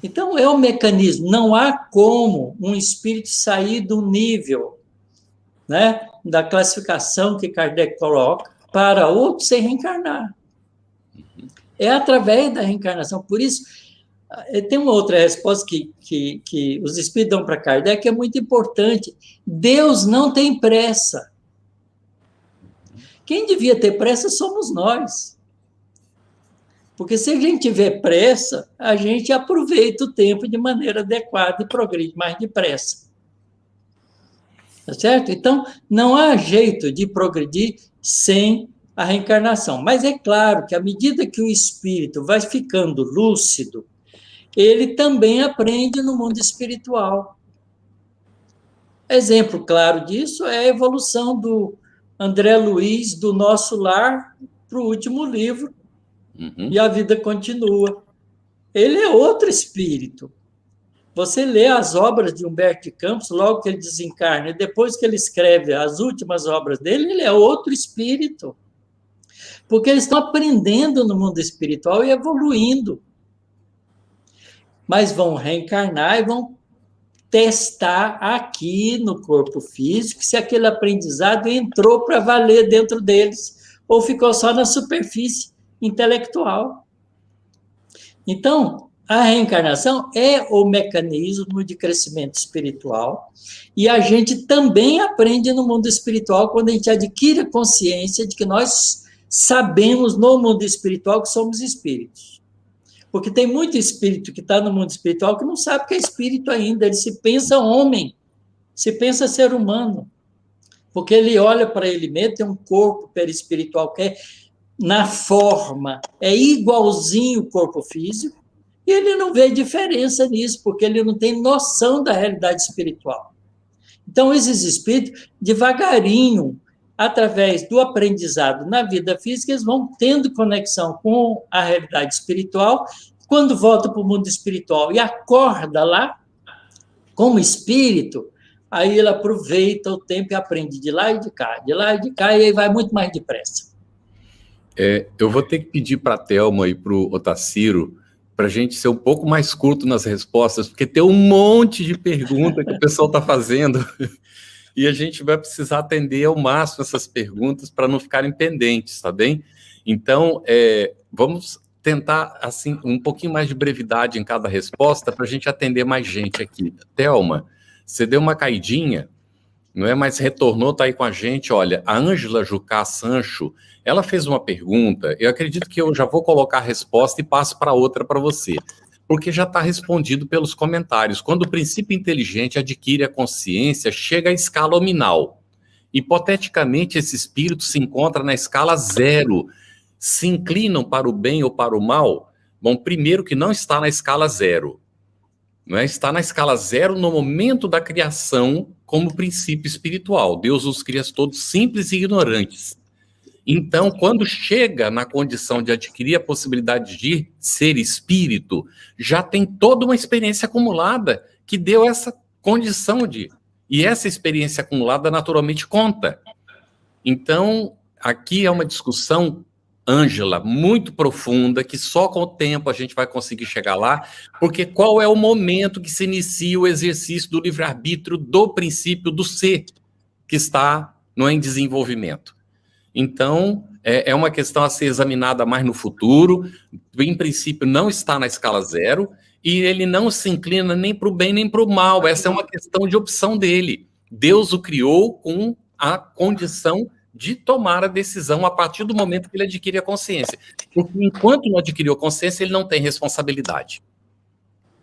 Então, é um mecanismo. Não há como um espírito sair do nível, né, da classificação que Kardec coloca para outro sem reencarnar. É através da reencarnação. Por isso, tem uma outra resposta que os espíritos dão para Kardec, que é muito importante. Deus não tem pressa. Quem devia ter pressa somos nós. Porque se a gente tiver pressa, a gente aproveita o tempo de maneira adequada e progride mais depressa. Tá certo? Então, não há jeito de progredir sem a reencarnação. Mas é claro que, à medida que o espírito vai ficando lúcido, ele também aprende no mundo espiritual. Exemplo claro disso é a evolução do André Luiz, do Nosso Lar, para o último livro, E a Vida Continua. Ele é outro espírito. Você lê as obras de Humberto de Campos, logo que ele desencarna, e depois que ele escreve as últimas obras dele, ele é outro espírito. Porque eles estão aprendendo no mundo espiritual e evoluindo. Mas vão reencarnar e vão testar aqui no corpo físico se aquele aprendizado entrou para valer dentro deles ou ficou só na superfície intelectual. Então, a reencarnação é o mecanismo de crescimento espiritual e a gente também aprende no mundo espiritual quando a gente adquire a consciência de que nós sabemos no mundo espiritual que somos espíritos. Porque tem muito espírito que está no mundo espiritual que não sabe que é espírito ainda, ele se pensa homem, se pensa ser humano. Porque ele olha para ele mesmo, tem um corpo perispiritual que é, na forma, é igualzinho o corpo físico, e ele não vê diferença nisso, porque ele não tem noção da realidade espiritual. Então, esses espíritos, devagarinho, através do aprendizado na vida física, eles vão tendo conexão com a realidade espiritual. Quando volta para o mundo espiritual e acorda lá, como espírito, aí ele aproveita o tempo e aprende de lá e de cá, e aí vai muito mais depressa. Eu vou ter que pedir para a Thelma e para o Otacílio para a gente ser um pouco mais curto nas respostas, porque tem um monte de perguntas que o pessoal está fazendo e a gente vai precisar atender ao máximo essas perguntas para não ficarem pendentes, tá bem? Então, vamos tentar assim um pouquinho mais de brevidade em cada resposta para a gente atender mais gente aqui. Thelma, você deu uma caidinha, não é? Mas retornou, está aí com a gente. Olha, a Ângela Jucá Sancho, ela fez uma pergunta, eu acredito que eu já vou colocar a resposta e passo para outra para você, porque já está respondido pelos comentários. Quando o princípio inteligente adquire a consciência, chega à escala nominal. Hipoteticamente, esse espírito se encontra na escala 0. Se inclinam para o bem ou para o mal? Bom, primeiro que não está na escala 0. Não é? Está na escala 0 no momento da criação como princípio espiritual. Deus os cria todos simples e ignorantes. Então, quando chega na condição de adquirir a possibilidade de ser espírito, já tem toda uma experiência acumulada que deu essa condição de... E essa experiência acumulada naturalmente conta. Então, aqui é uma discussão, Ângela, muito profunda, que só com o tempo a gente vai conseguir chegar lá, porque qual é o momento que se inicia o exercício do livre-arbítrio do princípio do ser, que está em desenvolvimento. Então, é uma questão a ser examinada mais no futuro. Em princípio, não está na escala 0, e ele não se inclina nem para o bem nem para o mal. Essa é uma questão de opção dele. Deus o criou com a condição de tomar a decisão a partir do momento que ele adquire a consciência. Porque enquanto não adquiriu a consciência, ele não tem responsabilidade.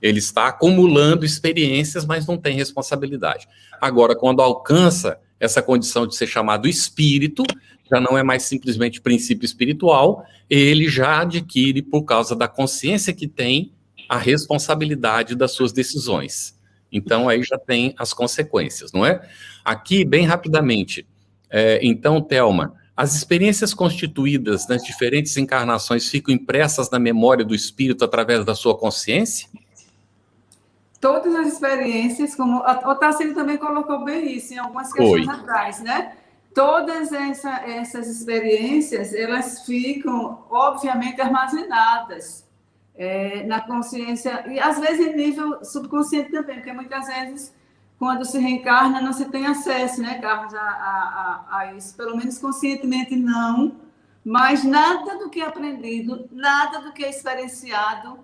Ele está acumulando experiências, mas não tem responsabilidade. Agora, quando alcança essa condição de ser chamado espírito, já não é mais simplesmente princípio espiritual, ele já adquire, por causa da consciência que tem, a responsabilidade das suas decisões. Então, aí já tem as consequências, não é? Aqui, bem rapidamente, então, Thelma, as experiências constituídas nas diferentes encarnações ficam impressas na memória do espírito através da sua consciência? Todas as experiências, como o Otacílio também colocou bem isso em algumas questões atrás, né? Todas essas experiências, elas ficam, obviamente, armazenadas na consciência, e às vezes em nível subconsciente também, porque muitas vezes, quando se reencarna, não se tem acesso, né, Carlos, a isso, pelo menos conscientemente não, mas nada do que é aprendido, nada do que é experienciado,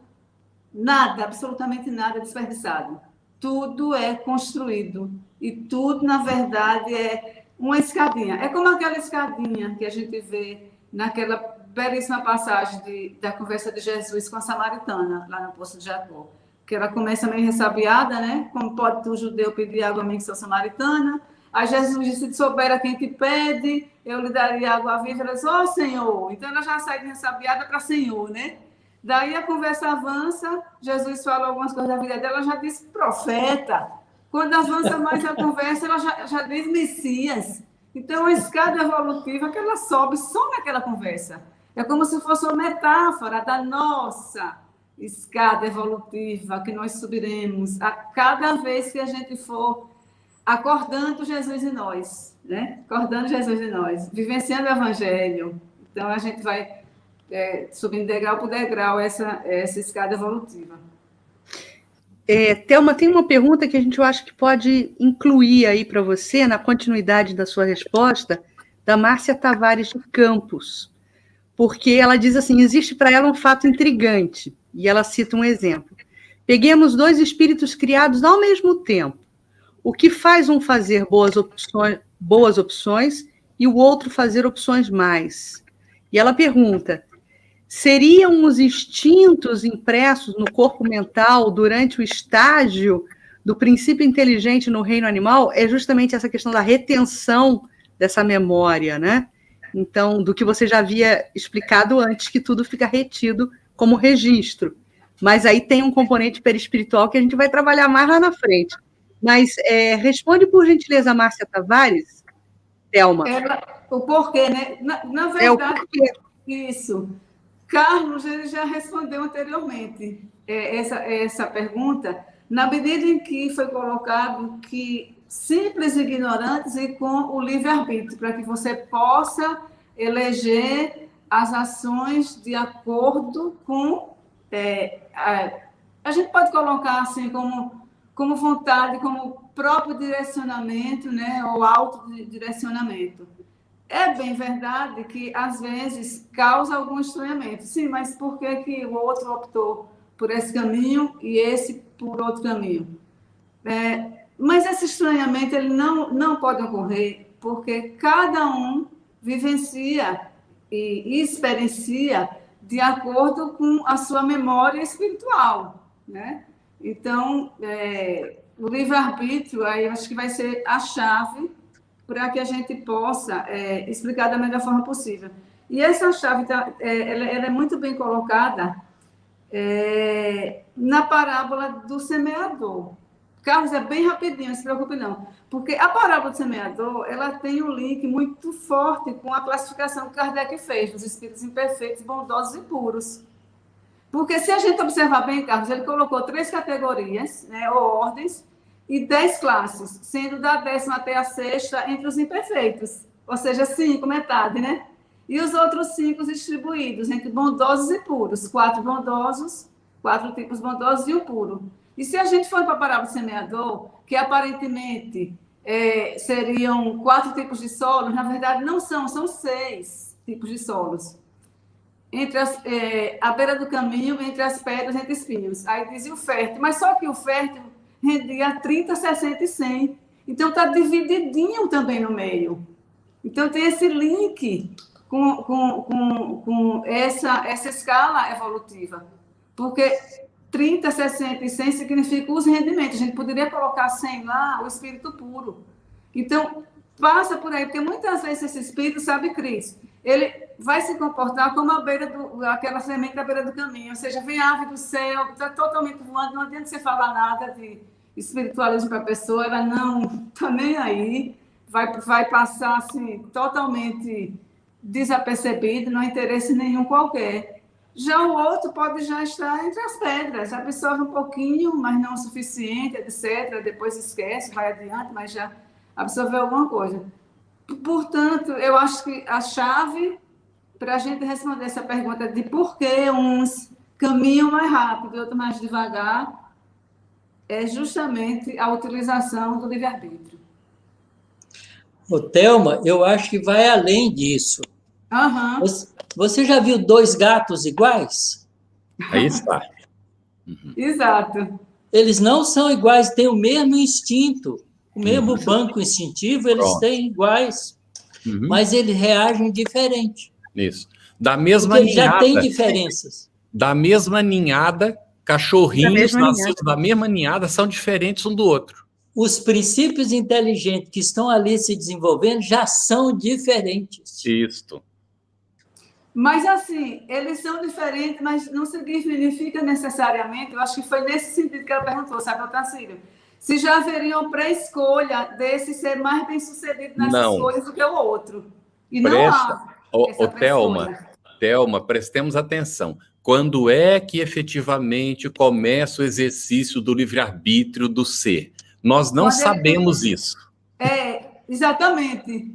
nada, absolutamente nada é desperdiçado. Tudo é construído, e tudo, na verdade, é uma escadinha. É como aquela escadinha que a gente vê naquela belíssima passagem da conversa de Jesus com a samaritana, lá no Poço de Jacó. Que ela começa meio ressabiada, né? Como pode o judeu pedir água a mim que sou samaritana? Aí Jesus disse, se soubera quem te pede, eu lhe daria água viva. Ela disse, ó Senhor. Então ela já sai de ressabiada para Senhor, né? Daí a conversa avança, Jesus fala algumas coisas da vida dela, ela já diz profeta. Quando avança mais a conversa, ela já diz Messias. Então, a escada evolutiva que ela sobe só naquela conversa. É como se fosse uma metáfora da nossa escada evolutiva que nós subiremos a cada vez que a gente for acordando Jesus em nós, né? Acordando Jesus em nós, vivenciando o Evangelho. Então, a gente vai subindo degrau por degrau essa escada evolutiva. Thelma, tem uma pergunta que eu acho que pode incluir aí para você, na continuidade da sua resposta, da Márcia Tavares de Campos, porque ela diz assim, existe para ela um fato intrigante, e ela cita um exemplo. Peguemos 2 espíritos criados ao mesmo tempo. O que faz um fazer boas opções e o outro fazer opções mais? E ela pergunta, seriam os instintos impressos no corpo mental durante o estágio do princípio inteligente no reino animal? É justamente essa questão da retenção dessa memória, né? Então, do que você já havia explicado antes, que tudo fica retido como registro. Mas aí tem um componente perispiritual que a gente vai trabalhar mais lá na frente. Mas responde, por gentileza, Márcia Tavares, Thelma. O porquê, né? Na verdade, isso. Carlos ele já respondeu anteriormente essa pergunta, na medida em que foi colocado que simples ignorantes e com o livre-arbítrio, para que você possa eleger as ações de acordo com... a gente pode colocar assim como vontade, como próprio direcionamento, né, ou autodirecionamento. É bem verdade que, às vezes, causa algum estranhamento. Sim, mas por que o outro optou por esse caminho e esse por outro caminho? Mas esse estranhamento ele não pode ocorrer porque cada um vivencia e experiencia de acordo com a sua memória espiritual, né? Então, o livre-arbítrio, aí eu acho que vai ser a chave para que a gente possa explicar da melhor forma possível. E essa chave ela é muito bem colocada na parábola do semeador. Carlos, é bem rapidinho, não se preocupe não. Porque a parábola do semeador, ela tem um link muito forte com a classificação que Kardec fez dos espíritos imperfeitos, bondosos e puros. Porque se a gente observar bem, Carlos, ele colocou 3 categorias, né, ou ordens, e 10 classes, sendo da 10ª até a 6ª entre os imperfeitos. Ou seja, 5, metade, né? E os outros 5 distribuídos entre bondosos e puros. 4 bondosos, 4 tipos bondosos e 1 puro. E se a gente for para a parábola do semeador, que aparentemente seriam 4 tipos de solos, na verdade não são 6 tipos de solos. Entre a beira do caminho, entre as pedras, entre espinhos. Aí dizia o fértil, mas só que o fértil rendia 30, 60 e 100. Então está divididinho também no meio. Então tem esse link com essa escala evolutiva. Porque 30, 60 e 100 significa os rendimentos. A gente poderia colocar 100 lá, o espírito puro. Então, passa por aí, porque muitas vezes esse espírito, sabe, Cris, ele vai se comportar como aquela semente à beira do caminho, ou seja, vem ave do céu, está totalmente voando, não adianta você falar nada de espiritualismo para a pessoa, ela não está nem aí, vai passar assim, totalmente desapercebido, não há interesse nenhum qualquer. Já o outro pode já estar entre as pedras, absorve um pouquinho, mas não o suficiente, etc. Depois esquece, vai adiante, mas já absorveu alguma coisa. Portanto, eu acho que a chave para a gente responder essa pergunta de por que uns caminham mais rápido e outros mais devagar é justamente a utilização do livre-arbítrio. Ô, Thelma, eu acho que vai além disso. Uhum. Você já viu 2 gatos iguais? Aí está. Exato. Eles não são iguais, têm o mesmo instinto, o mesmo banco instintivo, eles têm iguais, mas eles reagem diferente. Isso. Da mesma porque ninhada. Já tem diferenças. Da mesma ninhada, cachorrinhos nascidos da mesma ninhada são diferentes um do outro. Os princípios inteligentes que estão ali se desenvolvendo já são diferentes. Isto. Mas, assim, eles são diferentes, mas não significa necessariamente, eu acho que foi nesse sentido que ela perguntou, sabe, Otacílio? Se já haveriam pré-escolha desse ser mais bem-sucedido nessas coisas do que o outro. E não há essa pré-escolha. Thelma, prestemos atenção. Quando é que efetivamente começa o exercício do livre-arbítrio do ser? Nós não sabemos isso. Exatamente.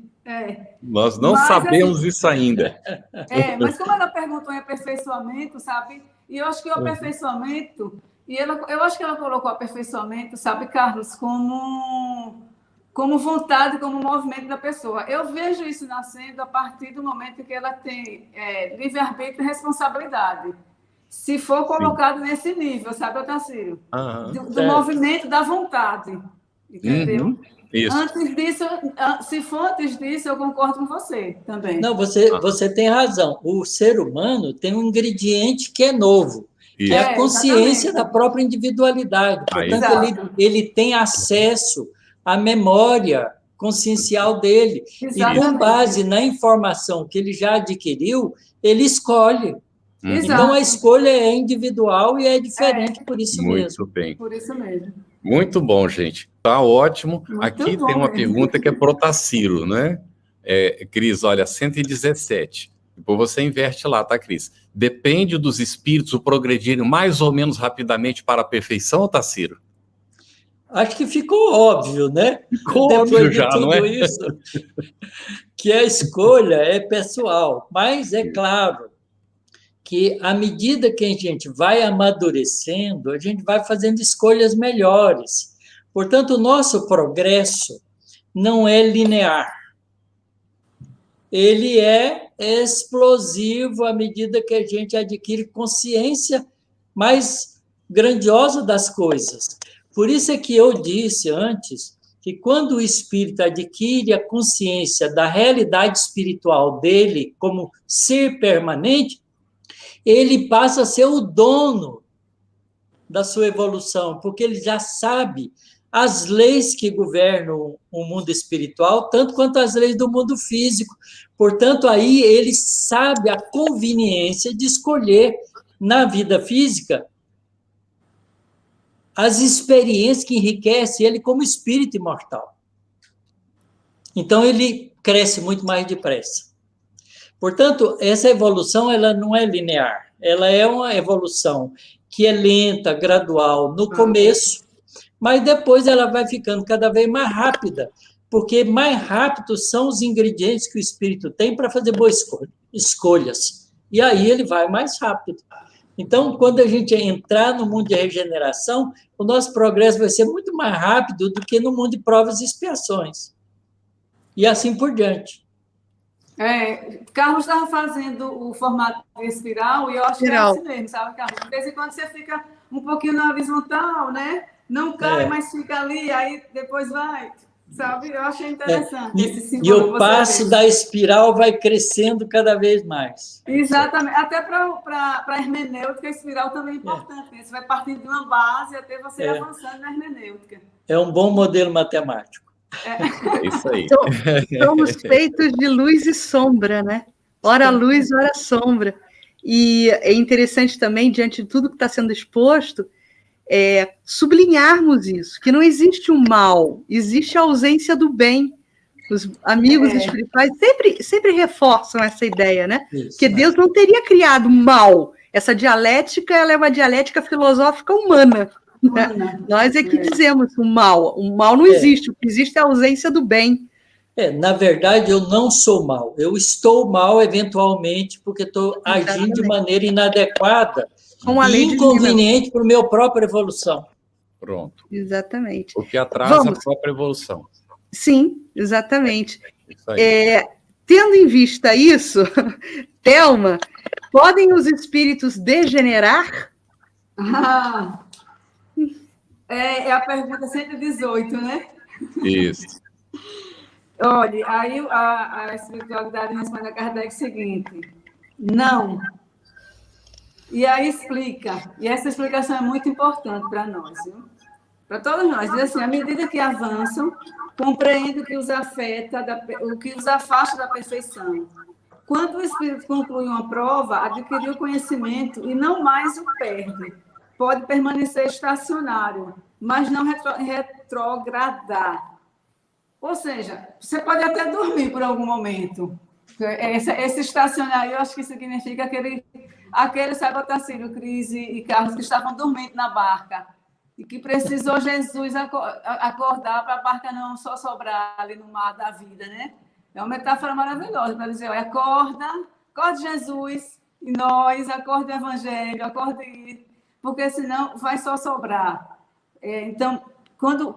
Nós não sabemos isso ainda. Mas como ela perguntou em aperfeiçoamento, sabe? E eu acho que o aperfeiçoamento, eu acho que ela colocou aperfeiçoamento, sabe, Carlos, como vontade, como movimento da pessoa. Eu vejo isso nascendo a partir do momento que ela tem livre-arbítrio e responsabilidade. Se for colocado nesse nível, sabe, Otacílio? Do movimento da vontade. Entendeu? Isso. Antes disso, se for antes disso, eu concordo com você também. Não, você tem razão. O ser humano tem um ingrediente que é novo, que é a consciência da própria individualidade. Portanto, ele tem acesso à memória consciencial dele. Exatamente. E com base na informação que ele já adquiriu, ele escolhe. Então, a escolha é individual e é diferente por isso mesmo. Muito bem. Por isso mesmo. Muito bom, gente. Tá ótimo. Muito Aqui bom tem uma mesmo. pergunta que é pro Taciro, né? Cris, olha, 117. Depois você inverte lá, tá, Cris? Depende dos espíritos progredirem mais ou menos rapidamente para a perfeição, Taciro? Acho que ficou óbvio, né? Ficou Depois óbvio de já, não tudo é? isso, que a escolha é pessoal. Mas é claro que, à medida que a gente vai amadurecendo, a gente vai fazendo escolhas melhores. Portanto, o nosso progresso não é linear. Ele é explosivo à medida que a gente adquire consciência mais grandiosa das coisas. Por isso é que eu disse antes que quando o espírito adquire a consciência da realidade espiritual dele como ser permanente, ele passa a ser o dono da sua evolução, porque ele já sabe as leis que governam o mundo espiritual, tanto quanto as leis do mundo físico. Portanto, aí ele sabe a conveniência de escolher na vida física as experiências que enriquecem ele como espírito imortal. Então, ele cresce muito mais depressa. Portanto, essa evolução ela não é linear, ela é uma evolução que é lenta, gradual no começo, mas depois ela vai ficando cada vez mais rápida, porque mais rápidos são os ingredientes que o espírito tem para fazer boas escolhas. E aí ele vai mais rápido. Então, quando a gente entrar no mundo de regeneração, o nosso progresso vai ser muito mais rápido do que no mundo de provas e expiações. E assim por diante. Carlos estava fazendo o formato de espiral e eu acho que é assim mesmo, sabe, Carlos? De vez em quando você fica um pouquinho na horizontal, né? Não cai, mas fica ali, aí depois vai, sabe? Eu achei interessante esse símbolo. E o passo da espiral vai crescendo cada vez mais. Exatamente. Até para a hermenêutica, a espiral também é importante. Você vai partindo de uma base até você ir avançando na hermenêutica. É um bom modelo matemático. É isso aí. Então, somos feitos de luz e sombra, né? Ora luz, ora sombra. E é interessante também, diante de tudo que está sendo exposto, sublinharmos isso, que não existe o mal, existe a ausência do bem. Os amigos espirituais sempre reforçam essa ideia, né? Isso, que Deus não teria criado mal. Essa dialética, ela é uma dialética filosófica humana. Né? Nós é que dizemos o mal não existe, o que existe é a ausência do bem. Na verdade, eu não sou mal, eu estou mal eventualmente porque estou agindo de maneira inadequada e inconveniente para a minha própria evolução. Pronto. Exatamente. O que atrasa a própria evolução. Sim, exatamente. Tendo em vista isso, Thelma, podem os espíritos degenerar? É a pergunta 118, né? Isso. Olha, aí a espiritualidade responde a Kardec o seguinte: não. E aí explica, e essa explicação é muito importante para nós, viu? Para todos nós. Diz assim: à medida que avançam, compreende o que os afeta, o que os afasta da perfeição. Quando o espírito conclui uma prova, adquiriu conhecimento e não mais o perde. Pode permanecer estacionário, mas não retrogradar. Ou seja, você pode até dormir por algum momento. Esse estacionário, eu acho que significa aquele sabe, Otacílio, Cris e Carlos, que estavam dormindo na barca e que precisou Jesus acordar para a barca não só sobrar ali no mar da vida, né? É uma metáfora maravilhosa para dizer: acorde Jesus e nós, acorde o Evangelho, acorde, porque senão vai só sobrar. Então, quando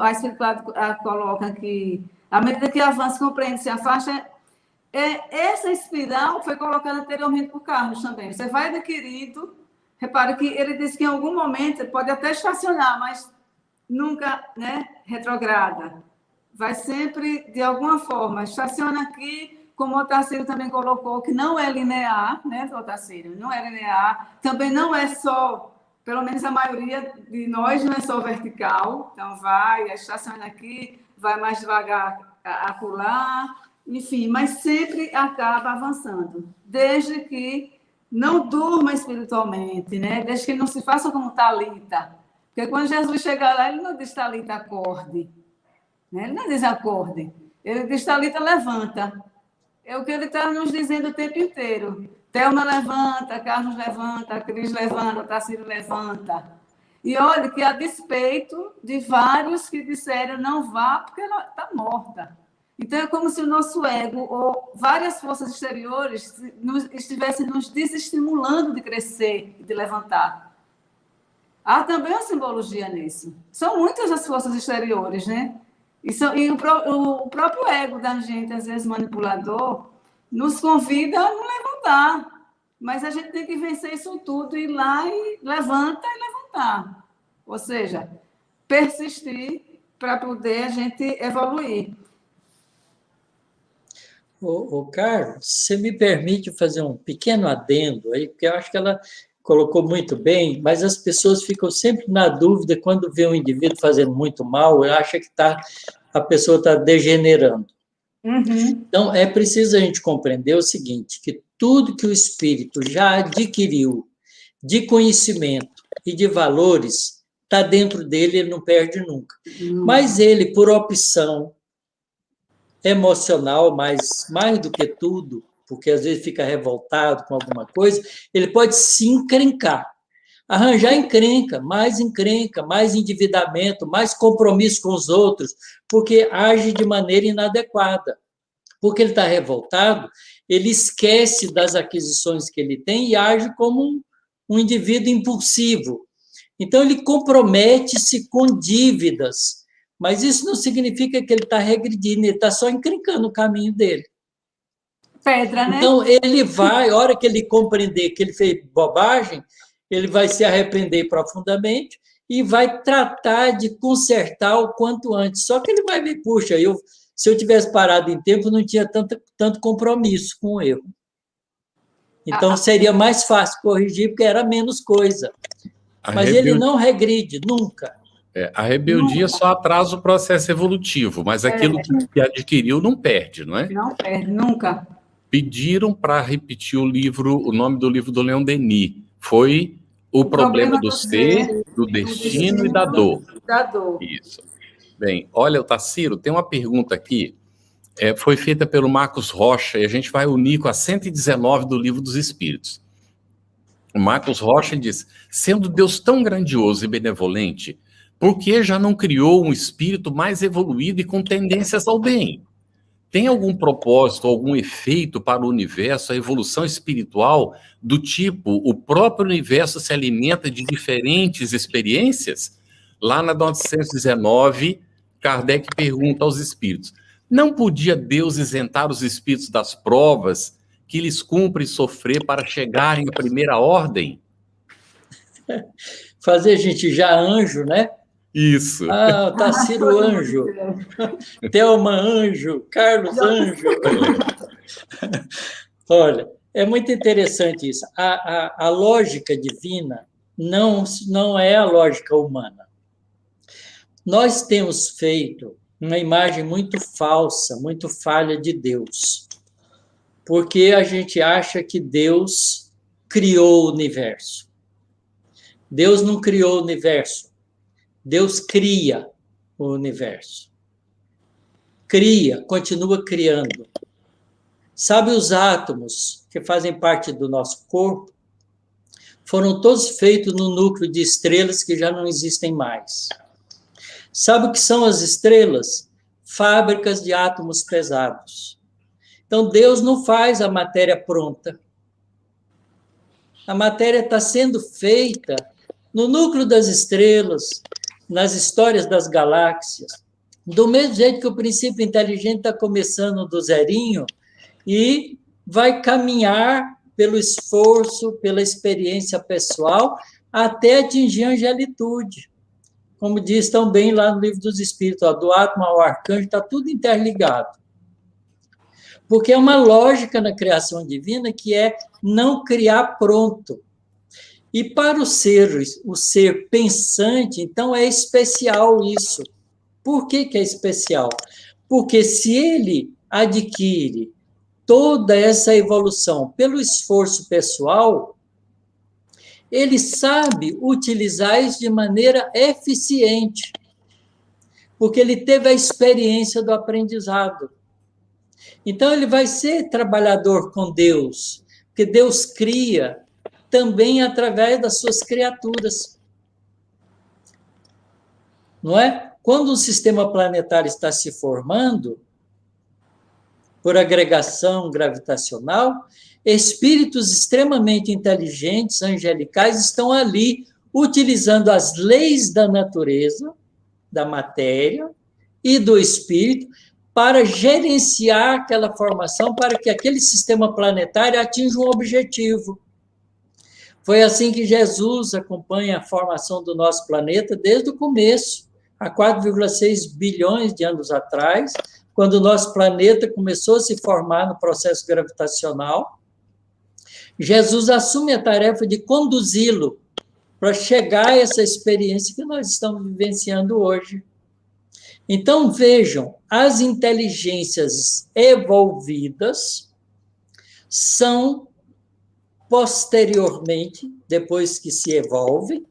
a espiritualidade coloca que, à medida que avança, compreende, se afasta, essa espiral foi colocada anteriormente por Carlos também. Você vai adquirindo, repare que ele disse que em algum momento ele pode até estacionar, mas nunca, né, retrograda. Vai sempre, de alguma forma, estaciona aqui, como o Otacílio também colocou, que não é linear, né, Otacílio? Não é linear, também não é só... Pelo menos a maioria de nós não é só vertical, então estaciona aqui, vai mais devagar acolá, enfim, mas sempre acaba avançando, desde que não durma espiritualmente, né? Desde que não se faça como Talita, Porque quando Jesus chega lá, ele não diz, Talita, acorde. Né? Ele não diz acorde. Ele diz, Talita, levanta. É o que ele está nos dizendo o tempo inteiro. Thelma levanta, Carlos levanta, Cris levanta, Tarcísio levanta. E olha que a despeito de vários que disseram não vá porque ela está morta. Então é como se o nosso ego ou várias forças exteriores estivessem nos desestimulando de crescer e de levantar. Há também uma simbologia nisso. São muitas as forças exteriores, né? E o próprio ego da gente, às vezes manipulador, nos convida a não levantar. Mas a gente tem que vencer isso tudo, ir lá e levanta e levantar. Ou seja, persistir para poder a gente evoluir. Ô, Carlos, você me permite fazer um pequeno adendo aí, porque eu acho que ela colocou muito bem, mas as pessoas ficam sempre na dúvida quando vê um indivíduo fazendo muito mal, acha que a pessoa está degenerando. Uhum. Então, é preciso a gente compreender o seguinte, que tudo que o espírito já adquiriu de conhecimento e de valores está dentro dele, ele não perde nunca. Mas ele, por opção emocional, mais do que tudo, porque às vezes fica revoltado com alguma coisa, ele pode se encrencar, arranjar encrenca, mais endividamento, mais compromisso com os outros, porque age de maneira inadequada. Porque ele está revoltado, ele esquece das aquisições que ele tem e age como um indivíduo impulsivo. Então, ele compromete-se com dívidas, mas isso não significa que ele está regredindo, ele está só encrencando o caminho dele. Pedra, né? Então, ele vai, a hora que ele compreender que ele fez bobagem, ele vai se arrepender profundamente e vai tratar de consertar o quanto antes. Só que ele vai ver, puxa, se eu tivesse parado em tempo, não tinha tanto compromisso com o erro. Então, seria mais fácil corrigir, porque era menos coisa. Mas ele não regride, nunca. A rebeldia só atrasa o processo evolutivo, mas aquilo que adquiriu não perde, não é? Não perde, nunca. Pediram para repetir o nome do livro do Leon Denis. Foi O Problema do Ser, do Destino e da Dor. Isso. Bem, olha, Tarsilo, tem uma pergunta aqui, foi feita pelo Marcos Rocha, e a gente vai unir com a 119 do Livro dos Espíritos. O Marcos Rocha diz, sendo Deus tão grandioso e benevolente, por que já não criou um espírito mais evoluído e com tendências ao bem? Tem algum propósito, algum efeito para o universo, a evolução espiritual, do tipo, o próprio universo se alimenta de diferentes experiências? Lá na 919, Kardec pergunta aos espíritos, não podia Deus isentar os espíritos das provas que lhes cumpre sofrer para chegarem à primeira ordem? Fazer gente já anjo, né? Isso. Tarsilo anjo, Thelma anjo, Carlos anjo. Olha, é muito interessante isso. A lógica divina não é a lógica humana. Nós temos feito uma imagem muito falsa, muito falha de Deus, porque a gente acha que Deus criou o universo. Deus não criou o universo. Deus cria o universo. Cria, continua criando. Sabe, os átomos que fazem parte do nosso corpo foram todos feitos no núcleo de estrelas que já não existem mais. Sabe o que são as estrelas? Fábricas de átomos pesados. Então, Deus não faz a matéria pronta. A matéria está sendo feita no núcleo das estrelas, nas histórias das galáxias. Do mesmo jeito que o princípio inteligente está começando do zerinho e vai caminhar pelo esforço, pela experiência pessoal, até atingir a angelitude. Como diz tão bem lá no Livro dos Espíritos, do átomo ao arcanjo, está tudo interligado. Porque é uma lógica na criação divina que é não criar pronto. E para o ser pensante, então é especial isso. Por que é especial? Porque se ele adquire toda essa evolução pelo esforço pessoal, ele sabe utilizar isso de maneira eficiente, porque ele teve a experiência do aprendizado. Então, ele vai ser trabalhador com Deus, porque Deus cria também através das suas criaturas. Não é? Quando um sistema planetário está se formando, por agregação gravitacional, espíritos extremamente inteligentes, angelicais, estão ali utilizando as leis da natureza, da matéria e do espírito para gerenciar aquela formação, para que aquele sistema planetário atinja um objetivo. Foi assim que Jesus acompanha a formação do nosso planeta desde o começo, há 4,6 bilhões de anos atrás, quando o nosso planeta começou a se formar no processo gravitacional. Jesus assume a tarefa de conduzi-lo para chegar a essa experiência que nós estamos vivenciando hoje. Então, vejam, as inteligências evolvidas são, posteriormente, depois que se evolvem,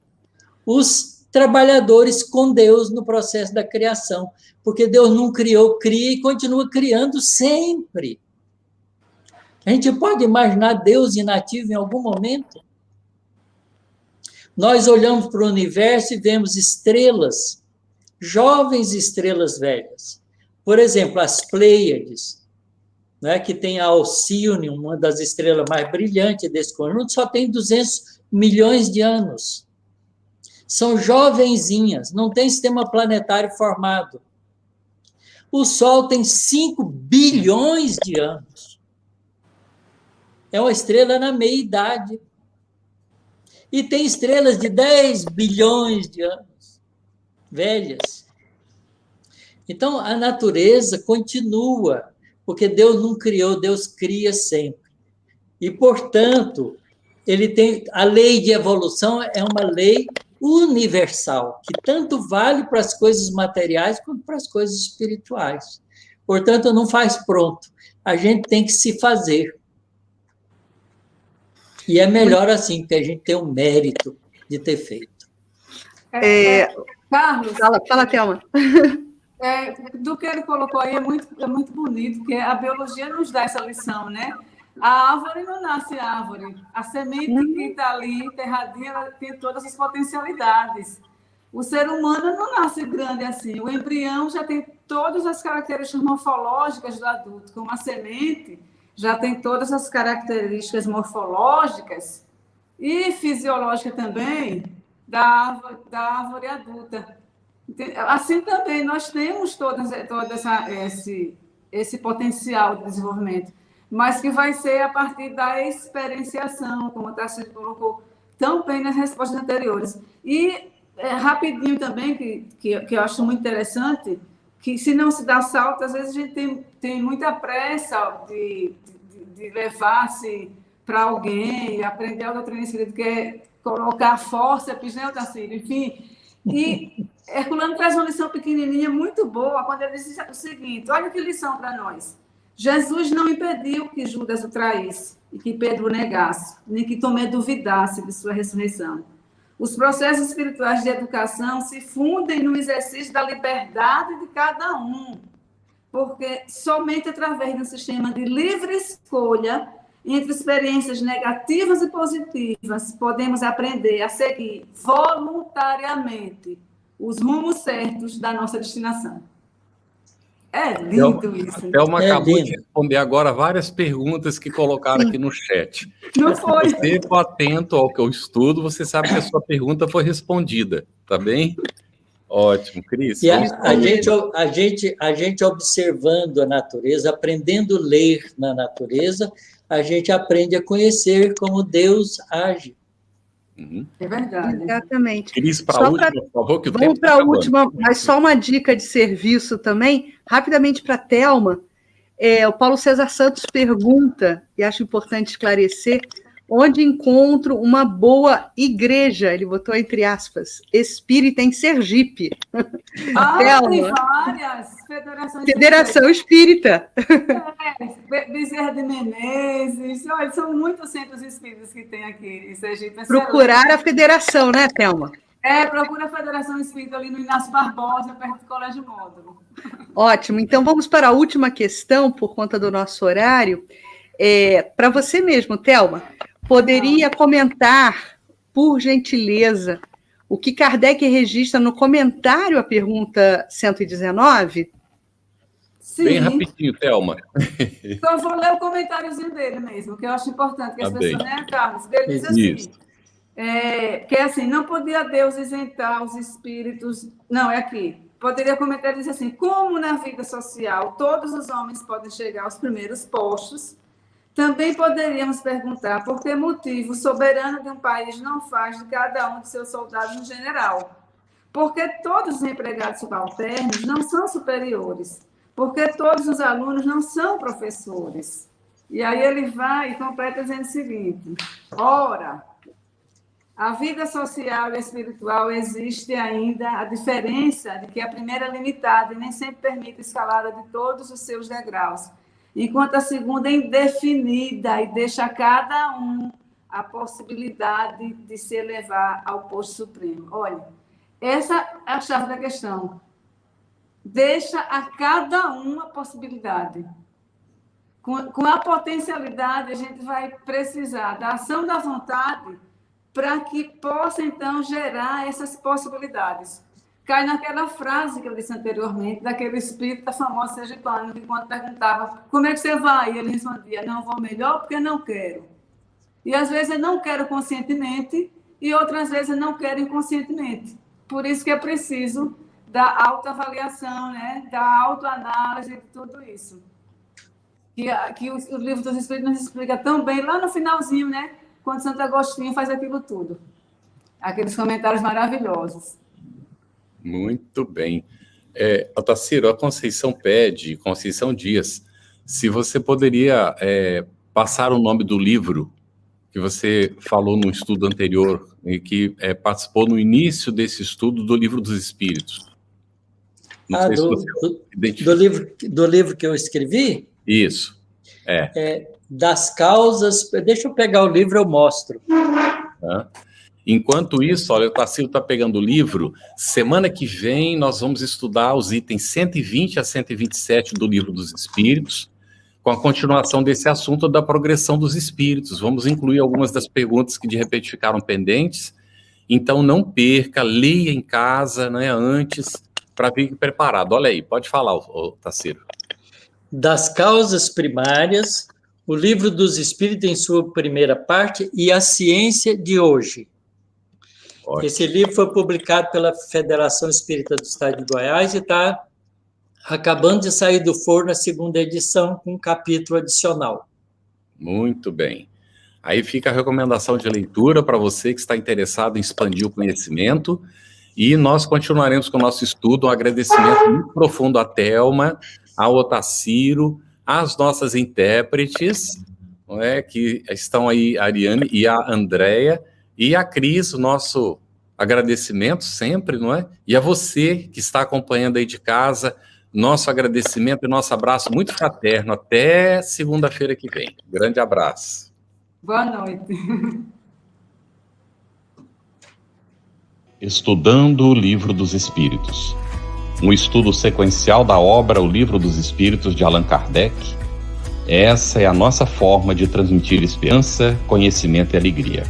os trabalhadores com Deus no processo da criação, porque Deus não criou, cria e continua criando sempre. A gente pode imaginar Deus inativo em algum momento? Nós olhamos para o universo e vemos estrelas, jovens estrelas velhas. Por exemplo, as Pleiades, né, que tem a Alcíone, uma das estrelas mais brilhantes desse conjunto, só tem 200 milhões de anos. São jovenzinhas, não tem sistema planetário formado. O Sol tem 5 bilhões de anos. É uma estrela na meia-idade. E tem estrelas de 10 bilhões de anos, velhas. Então, a natureza continua, porque Deus não criou, Deus cria sempre. E, portanto, ele tem a lei de evolução é uma lei universal, que tanto vale para as coisas materiais quanto para as coisas espirituais. Portanto, não faz pronto. A gente tem que se fazer. E é melhor assim, porque a gente tem o mérito de ter feito. Carlos, Fala, Thelma. Do que ele colocou aí é muito bonito, porque a biologia nos dá essa lição, né? A árvore não nasce árvore. A semente que está ali, enterradinha, ela tem todas as potencialidades. O ser humano não nasce grande assim. O embrião já tem todas as características morfológicas do adulto, como a semente já tem todas as características morfológicas e fisiológicas também da árvore adulta. Assim também, nós temos todo esse potencial de desenvolvimento, mas que vai ser a partir da experienciação, como a Tarcísio colocou tão bem nas respostas anteriores. E, rapidinho também, que eu acho muito interessante, que se não se dá salto, às vezes a gente tem muita pressa de levar-se para alguém, aprender a doutrina espírita, que é colocar fórceps, né, Tarcísio? Enfim, e Herculano traz uma lição pequenininha muito boa, quando ele diz o seguinte, olha que lição para nós. Jesus não impediu que Judas o traísse e que Pedro o negasse, nem que Tomé duvidasse de sua ressurreição. Os processos espirituais de educação se fundem no exercício da liberdade de cada um, porque somente através de um sistema de livre escolha entre experiências negativas e positivas podemos aprender a seguir voluntariamente os rumos certos da nossa destinação. É lindo isso. Thelma acabou de responder agora várias perguntas que colocaram aqui no chat. Não foi? Se você for atento ao que eu estudo, você sabe que a sua pergunta foi respondida, tá bem? Ótimo, Cris. E a gente observando a natureza, aprendendo a ler na natureza, a gente aprende a conhecer como Deus age. É verdade. Exatamente. Cris, para a última, por favor, que o tempo vamos para a última, mas só uma dica de serviço também, rapidamente para a Thelma. O Paulo César Santos pergunta, e acho importante esclarecer, onde encontro uma boa igreja, ele botou entre aspas, espírita em Sergipe. Tem várias Federação Espírita. Bezerra de Menezes, olha, são muitos centros espíritas que tem aqui em Sergipe. Procurar a federação, né, Thelma? Procura a Federação Espírita ali no Inácio Barbosa, perto do Colégio Módulo. Ótimo, então vamos para a última questão, por conta do nosso horário. Para você mesmo, Thelma, poderia comentar, por gentileza, o que Kardec registra no comentário à pergunta 119? Sim. Bem rapidinho, Thelma. Então, eu vou ler o comentáriozinho dele mesmo, que eu acho importante, que as pessoas, né, Carlos? Ele diz assim, que é assim, não podia Deus isentar os espíritos... Não, é aqui. Poderia comentar e dizer assim, como na vida social todos os homens podem chegar aos primeiros postos, também poderíamos perguntar por que motivo o soberano de um país não faz de cada um de seus soldados um general. Porque todos os empregados subalternos não são superiores. Porque todos os alunos não são professores. E aí ele vai e completa dizendo o seguinte, ora, a vida social e espiritual existe ainda a diferença de que a primeira é limitada e nem sempre permite a escalada de todos os seus degraus, enquanto a segunda é indefinida e deixa a cada um a possibilidade de se elevar ao posto supremo. Olha, essa é a chave da questão. Deixa a cada um a possibilidade. Com a potencialidade, a gente vai precisar da ação da vontade para que possa, então, gerar essas possibilidades. Cai naquela frase que eu disse anteriormente, daquele espírita famoso sergipano, que quando perguntava como é que você vai, e ele respondia, não vou melhor porque não quero. E às vezes eu não quero conscientemente, e outras vezes eu não quero inconscientemente. Por isso que é preciso da autoavaliação, né? Da autoanálise de tudo isso. Que o livro dos Espíritos nos explica tão bem, lá no finalzinho, né? Quando Santo Agostinho faz aquilo tudo. Aqueles comentários maravilhosos. Muito bem. Otacílio, a Conceição Dias, se você poderia passar o nome do livro que você falou no estudo anterior e que participou no início desse estudo do Livro dos Espíritos. Do livro que eu escrevi? Isso. Das causas... Deixa eu pegar o livro, eu mostro. Enquanto isso, olha, o Otacílio está pegando o livro. Semana que vem nós vamos estudar os itens 120 a 127 do Livro dos Espíritos, com a continuação desse assunto da progressão dos espíritos. Vamos incluir algumas das perguntas que de repente ficaram pendentes. Então não perca, leia em casa, né, antes, para vir preparado. Olha aí, pode falar, Otacílio. Das causas primárias, o Livro dos Espíritos em sua primeira parte e a ciência de hoje. Ótimo. Esse livro foi publicado pela Federação Espírita do Estado de Goiás e está acabando de sair do forno a segunda edição com um capítulo adicional. Muito bem. Aí fica a recomendação de leitura para você que está interessado em expandir o conhecimento, e nós continuaremos com o nosso estudo. Um agradecimento muito profundo à Thelma, ao Otacílio, às nossas intérpretes, não é, que estão aí, a Ariane e a Andréia, e a Cris, o nosso agradecimento sempre, não é? E a você que está acompanhando aí de casa, nosso agradecimento e nosso abraço muito fraterno. Até segunda-feira que vem. Grande abraço. Boa noite. Estudando o Livro dos Espíritos. Um estudo sequencial da obra O Livro dos Espíritos de Allan Kardec. Essa é a nossa forma de transmitir esperança, conhecimento e alegria.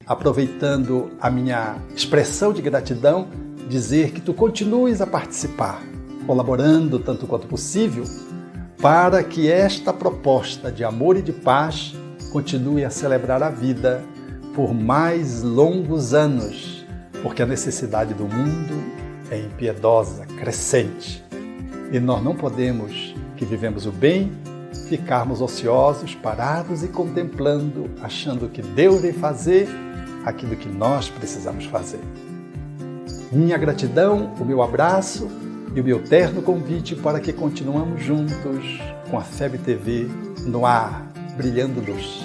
Aproveitando a minha expressão de gratidão, dizer que tu continues a participar, colaborando tanto quanto possível, para que esta proposta de amor e de paz continue a celebrar a vida por mais longos anos, porque a necessidade do mundo é impiedosa, crescente. E nós não podemos, que vivemos o bem, ficarmos ociosos, parados e contemplando, achando que Deus vem fazer aquilo que nós precisamos fazer. Minha gratidão, o meu abraço e o meu terno convite para que continuemos juntos com a FEB TV no ar, brilhando luz.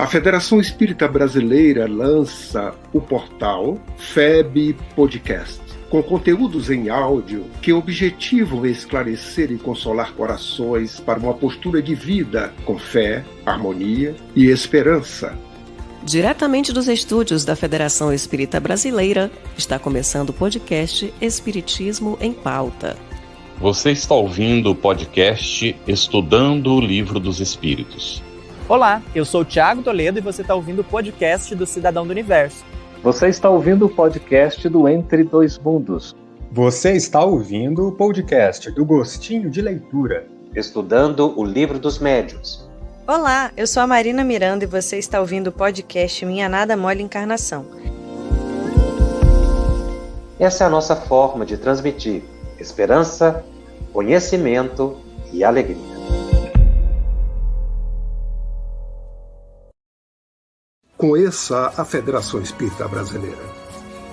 A Federação Espírita Brasileira lança o portal FEB Podcast, com conteúdos em áudio que objetivam esclarecer e consolar corações para uma postura de vida com fé, harmonia e esperança. Diretamente dos estúdios da Federação Espírita Brasileira, está começando o podcast Espiritismo em Pauta. Você está ouvindo o podcast Estudando o Livro dos Espíritos. Olá, eu sou o Thiago Toledo e você está ouvindo o podcast do Cidadão do Universo. Você está ouvindo o podcast do Entre Dois Mundos. Você está ouvindo o podcast do Gostinho de Leitura. Estudando o Livro dos Médiuns. Olá, eu sou a Marina Miranda e você está ouvindo o podcast Minha Nada Mole Encarnação. Essa é a nossa forma de transmitir esperança, conhecimento e alegria. Conheça a Federação Espírita Brasileira,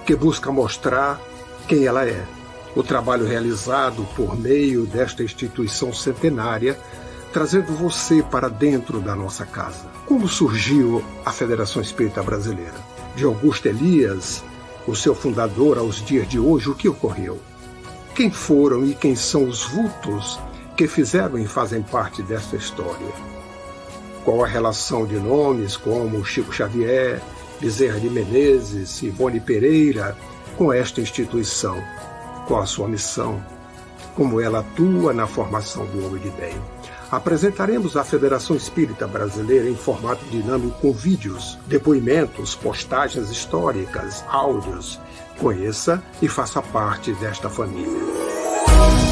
que busca mostrar quem ela é. O trabalho realizado por meio desta instituição centenária, trazendo você para dentro da nossa casa. Como surgiu a Federação Espírita Brasileira? De Augusto Elias, o seu fundador, aos dias de hoje, o que ocorreu? Quem foram e quem são os vultos que fizeram e fazem parte desta história? Qual a relação de nomes como Chico Xavier, Bezerra de Menezes, Ivone Pereira com esta instituição? Qual a sua missão? Como ela atua na formação do homem de bem? Apresentaremos a Federação Espírita Brasileira em formato dinâmico com vídeos, depoimentos, postagens históricas, áudios. Conheça e faça parte desta família.